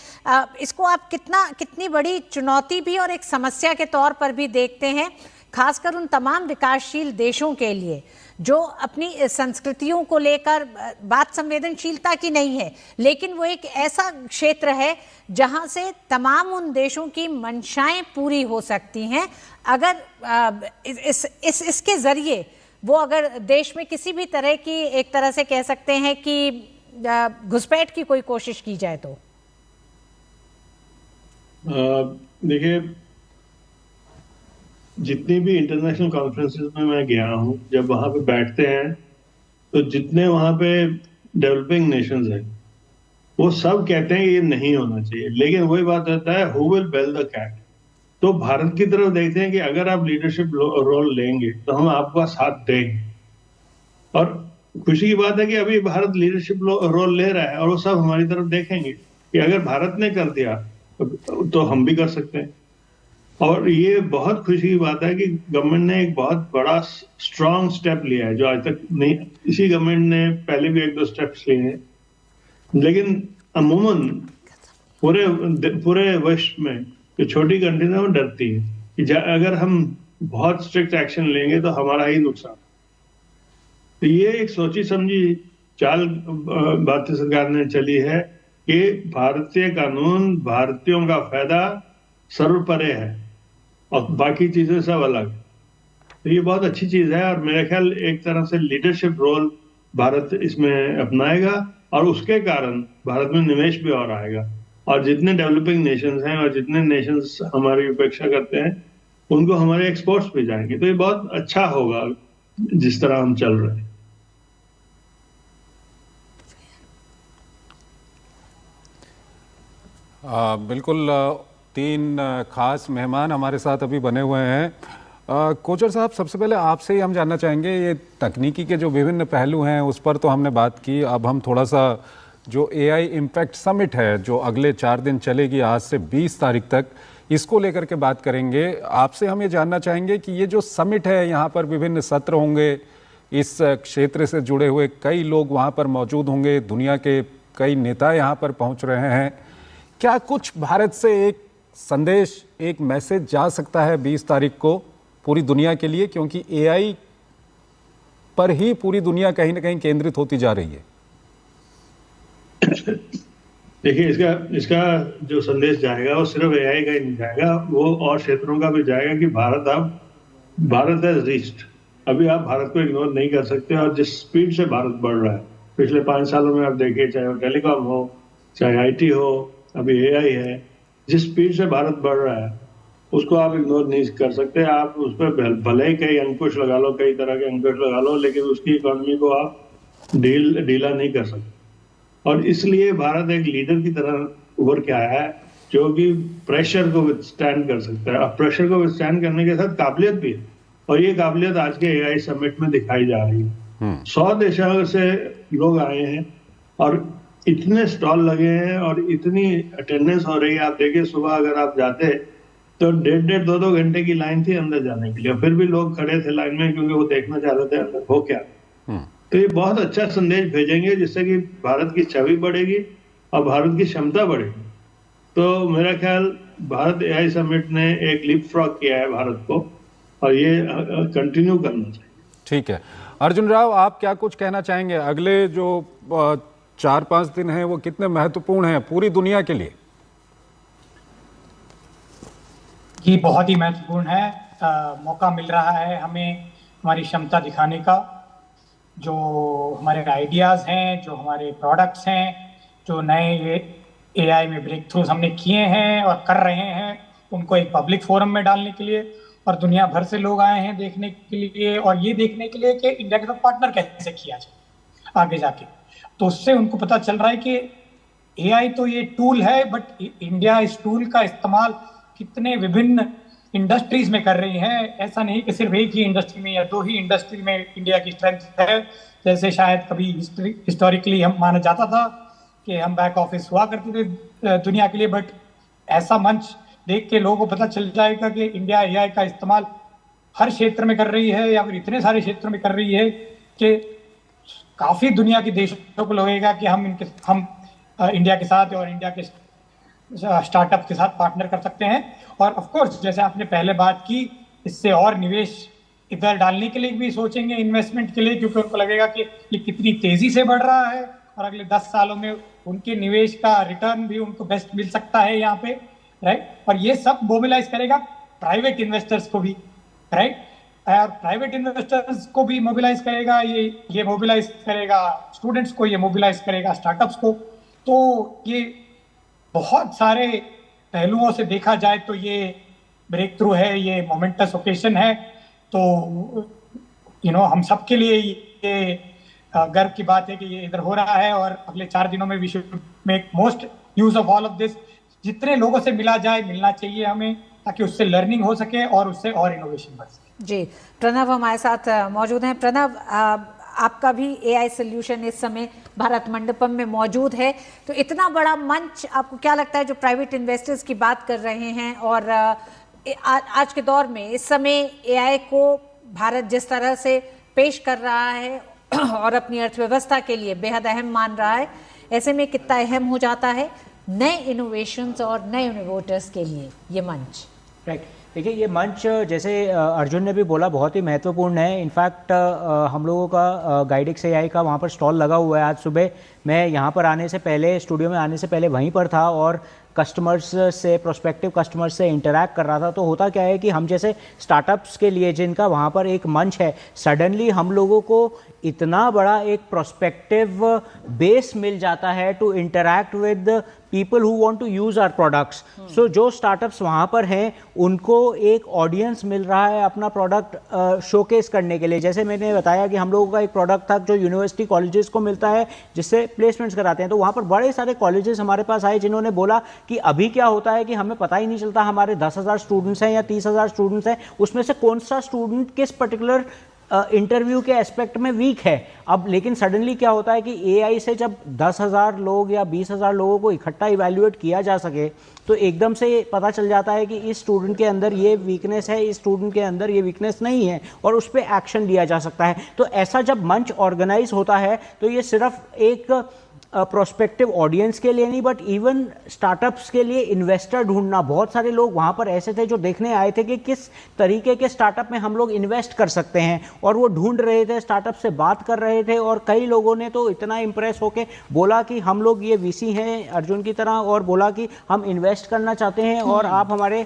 इसको आप कितनी बड़ी चुनौती भी और एक समस्या के तौर पर भी देखते हैं, खासकर उन तमाम विकासशील देशों के लिए जो अपनी संस्कृतियों को लेकर बात संवेदनशीलता की नहीं है, लेकिन वो एक ऐसा क्षेत्र है जहां से तमाम उन देशों की मंशाएं पूरी हो सकती हैं अगर इसके जरिए वो अगर देश में किसी भी तरह की, एक तरह से कह सकते हैं कि घुसपैठ की कोई कोशिश की जाए तो। देखिए, जितनी भी इंटरनेशनल कॉन्फ्रेंसेस में मैं गया हूं, जब वहां पे बैठते हैं तो जितने वहां पे डेवलपिंग नेशंस हैं वो सब कहते हैं ये नहीं होना चाहिए, लेकिन वही बात होता है who will bell the cat. तो भारत की तरफ देखते हैं कि अगर आप लीडरशिप रोल लेंगे तो हम आपका साथ देंगे, और खुशी की बात है कि अभी भारत लीडरशिप रोल ले रहा है और वो सब हमारी तरफ देखेंगे कि अगर भारत ने कर दिया तो हम भी कर सकते हैं। और ये बहुत खुशी की बात है कि गवर्नमेंट ने एक बहुत बड़ा स्ट्रांग स्टेप लिया है जो आज तक नहीं, इसी गवर्नमेंट ने पहले भी 1-2 स्टेप्स लिए हैं, लेकिन अमूमन पूरे विश्व में जो छोटी कंट्रीज है वो डरती है कि अगर हम बहुत स्ट्रिक्ट एक्शन लेंगे तो हमारा ही नुकसान। तो ये एक सोची समझी चाल भारतीय सरकार ने चली है कि भारतीय कानून, भारतीयों का फायदा सर्वोपरि है और बाकी चीजें सब अलग। तो ये बहुत अच्छी चीज है और मेरा ख्याल एक तरह से लीडरशिप रोल भारत इसमें अपनाएगा और उसके कारण भारत में निवेश भी और आएगा, और जितने डेवलपिंग नेशंस हैं और जितने नेशंस हमारी उपेक्षा करते हैं उनको हमारे एक्सपोर्ट्स भी जाएंगे। तो ये बहुत अच्छा होगा जिस तरह हम चल रहे हैं। बिल्कुल, 3 खास मेहमान हमारे साथ अभी बने हुए हैं। कोचर साहब, सबसे पहले आपसे ही हम जानना चाहेंगे, ये तकनीकी के जो विभिन्न पहलू हैं उस पर तो हमने बात की, अब हम थोड़ा सा जो एआई इम्पैक्ट समिट है जो अगले 4 दिन चलेगी आज से 20 तारीख तक, इसको लेकर के बात करेंगे। आपसे हम ये जानना चाहेंगे कि ये जो समिट है यहाँ पर विभिन्न सत्र होंगे, इस क्षेत्र से जुड़े हुए कई लोग वहाँ पर मौजूद होंगे, दुनिया के कई नेता यहाँ पर पहुँच रहे हैं, क्या कुछ भारत से एक संदेश, एक मैसेज जा सकता है 20 तारीख को पूरी दुनिया के लिए, क्योंकि एआई पर ही पूरी दुनिया कहीं ना कहीं केंद्रित होती जा रही है। देखिए, इसका जो संदेश जाएगा वो सिर्फ एआई का ही नहीं जाएगा, वो और क्षेत्रों का भी जाएगा कि भारत हैज रीच्ड। अभी आप भारत को इग्नोर नहीं कर सकते, और जिस स्पीड से भारत बढ़ रहा है पिछले 5 सालों में आप देखिए, चाहे वो टेलीकॉम हो, चाहे आईटी हो, अभी एआई है, जिस स्पीड से भारत बढ़ रहा है उसको आप इग्नोर नहीं कर सकते। आप उस पर भले ही कई अंकुश लगा लो, कई तरह के अंकुश लगा लो, लेकिन उसकी इकोनॉमी को आप ढीला नहीं कर सकते। और इसलिए भारत एक लीडर की तरह उभर के आया है जो कि प्रेशर को विथस्टैंड कर सकता है, और प्रेशर को विथस्टैंड करने के साथ काबिलियत भी है, और ये काबिलियत आज के एआई समिट में दिखाई जा रही है। 100 देशों से लोग आए हैं और इतने स्टॉल लगे हैं और इतनी अटेंडेंस हो रही है। आप देखिए, सुबह अगर आप जाते तो 1.5 2 घंटे की लाइन थी अंदर जाने के लिए, फिर भी लोग खड़े थे लाइन में क्योंकि वो देखना चाहते थे अंदर हो क्या। तो ये बहुत अच्छा संदेश भेजेंगे जिससे कि भारत की छवि बढ़ेगी और भारत की क्षमता बढ़ेगी। तो मेरा ख्याल भारत एआई समिट ने एक लीप फ्रॉग किया है भारत को, और ये कंटिन्यू करना चाहिए। ठीक है, अर्जुन राव, आप क्या कुछ कहना चाहेंगे? अगले जो 4-5 दिन हैं वो कितने महत्वपूर्ण हैं पूरी दुनिया के लिए? ये बहुत ही महत्वपूर्ण है। मौका मिल रहा है हमें हमारी क्षमता दिखाने का, जो हमारे आइडियाज़ हैं, जो हमारे प्रोडक्ट्स हैं, जो नए एआई में ब्रेक थ्रूज हमने किए हैं और कर रहे हैं, उनको एक पब्लिक फोरम में डालने के लिए। और दुनिया भर से लोग आए हैं देखने के लिए, और ये देखने के लिए कि इंडिया के साथ पार्टनर कैसे किया जाए आगे जाके। तो उससे उनको पता चल रहा है कि एआई तो ये टूल है, बट इंडिया इस टूल का इस्तेमाल कितने विभिन्न इंडस्ट्रीज में कर रही है। ऐसा नहीं कि सिर्फ एक ही इंडस्ट्री में या 2 ही इंडस्ट्री में इंडिया की स्ट्रेंथ है, जैसे शायद कभी हिस्टोरिकली हम माना जाता था कि हम बैक ऑफिस हुआ करते थे दुनिया के लिए। बट ऐसा मंच देख के लोगों को पता चल जाएगा कि इंडिया एआई का इस्तेमाल हर क्षेत्र में कर रही है, या फिर इतने सारे क्षेत्रों में कर रही है कि काफी दुनिया के देशों को लगेगा कि हम इंडिया के साथ और इंडिया के स्टार्टअप के साथ पार्टनर कर सकते हैं। और ऑफ कोर्स जैसे आपने पहले बात की, इससे और निवेश इधर डालने के लिए भी सोचेंगे, इन्वेस्टमेंट के लिए, क्योंकि उनको लगेगा कि ये कितनी तेजी से बढ़ रहा है और अगले 10 सालों में उनके निवेश का रिटर्न भी उनको बेस्ट मिल सकता है यहाँ पे, राइट। और ये सब मोबिलाइज करेगा प्राइवेट इन्वेस्टर्स को भी, राइट। और प्राइवेट इन्वेस्टर्स को भी मोबिलाइज करेगा, ये मोबिलाइज करेगा स्टूडेंट्स को, ये मोबिलाइज करेगा स्टार्टअप्स को। तो ये बहुत सारे पहलुओं से देखा जाए तो ये ब्रेक थ्रू है, ये मोमेंटस ओकेशन है। तो हम सबके लिए ये गर्व की बात है कि ये इधर हो रहा है, और अगले 4 दिनों में we should make most use of all of this. जितने लोगों से मिलना चाहिए हमें, ताकि उससे लर्निंग हो सके और उससे और इनोवेशन बढ़ सके। जी, प्रणव हमारे साथ मौजूद हैं। प्रणव, आपका भी एआई सोल्यूशन इस समय भारत मंडपम में मौजूद है, तो इतना बड़ा मंच आपको क्या लगता है, जो प्राइवेट इन्वेस्टर्स की बात कर रहे हैं, और आज के दौर में इस समय एआई को भारत जिस तरह से पेश कर रहा है और अपनी अर्थव्यवस्था के लिए बेहद अहम मान रहा है, ऐसे में कितना अहम हो जाता है नए इनोवेशंस और नए इनोवेटर्स के लिए ये मंच? राइट, देखिए ये मंच जैसे अर्जुन ने भी बोला बहुत ही महत्वपूर्ण है। इनफैक्ट हम लोगों का गाइडेक्स एआई का वहाँ पर स्टॉल लगा हुआ है। आज सुबह मैं यहाँ पर आने से पहले, स्टूडियो में आने से पहले वहीं पर था और कस्टमर्स से, प्रोस्पेक्टिव कस्टमर्स से इंटरैक्ट कर रहा था। तो होता क्या है कि हम जैसे स्टार्टअप्स के लिए जिनका वहाँ पर एक मंच है, सडनली हम लोगों को इतना बड़ा एक प्रोस्पेक्टिव बेस मिल जाता है to interact with people who want to use our products. So जो स्टार्टअप्स वहाँ पर हैं उनको एक ऑडियंस मिल रहा है अपना प्रोडक्ट शोकेस करने के लिए। जैसे मैंने बताया कि हम लोगों का एक प्रोडक्ट था जो यूनिवर्सिटी कॉलेजेस को मिलता है, जिससे प्लेसमेंट्स कराते हैं। तो वहाँ पर बड़े सारे कॉलेजेस हमारे पास आए जिन्होंने बोला कि अभी क्या होता है कि हमें पता ही नहीं चलता हमारे 10,000 स्टूडेंट्स हैं या 30,000 स्टूडेंट्स हैं, उसमें से कौन सा स्टूडेंट किस पर्टिकुलर इंटरव्यू के एस्पेक्ट में वीक है। अब लेकिन सडनली क्या होता है कि एआई से जब 10,000 लोग या 20,000 लोगों को इकट्ठा इवैल्यूएट किया जा सके, तो एकदम से पता चल जाता है कि इस स्टूडेंट के अंदर ये वीकनेस है, इस स्टूडेंट के अंदर ये वीकनेस नहीं है, और उस पर एक्शन लिया जा सकता है। तो ऐसा जब मंच ऑर्गेनाइज होता है तो ये सिर्फ एक प्रोस्पेक्टिव ऑडियंस के लिए नहीं, बट इवन स्टार्टअप्स के लिए इन्वेस्टर ढूंढना। बहुत सारे लोग वहाँ पर ऐसे थे जो देखने आए थे कि किस तरीके के स्टार्टअप में हम लोग इन्वेस्ट कर सकते हैं, और वो ढूंढ रहे थे, स्टार्टअप से बात कर रहे थे। और कई लोगों ने तो इतना इम्प्रेस होके बोला कि हम लोग ये वीसी हैं अर्जुन की तरह, और बोला कि हम इन्वेस्ट करना चाहते हैं और आप हमारे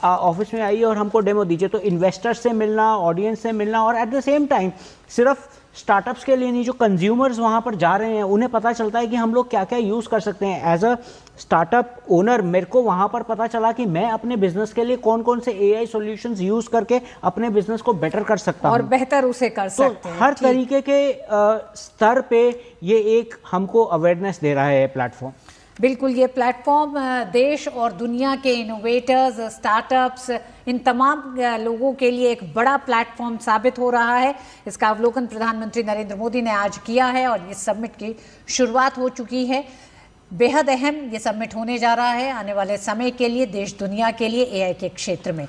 ऑफिस में आइए और हमको डेमो दीजिए। तो इन्वेस्टर्स से मिलना, ऑडियंस से मिलना, और एट द सेम टाइम सिर्फ स्टार्टअप्स के लिए नहीं, जो कंज्यूमर्स वहाँ पर जा रहे हैं उन्हें पता चलता है कि हम लोग क्या क्या यूज़ कर सकते हैं। एज अ स्टार्टअप ओनर मेरे को वहाँ पर पता चला कि मैं अपने बिजनेस के लिए कौन कौन से एआई सॉल्यूशंस यूज़ करके अपने बिजनेस को बेटर कर सकता हूँ और बेहतर उसे कर सकते हैं। हर तरीके के स्तर पे ये एक हमको अवेयरनेस दे रहा है प्लेटफॉर्म। बिल्कुल, ये प्लेटफॉर्म देश और दुनिया के इनोवेटर्स, स्टार्टअप्स, इन तमाम लोगों के लिए एक बड़ा प्लेटफॉर्म साबित हो रहा है। इसका अवलोकन प्रधानमंत्री नरेंद्र मोदी ने आज किया है और ये समिट की शुरुआत हो चुकी है। बेहद अहम ये समिट होने जा रहा है आने वाले समय के लिए, देश दुनिया के लिए एआई के क्षेत्र में।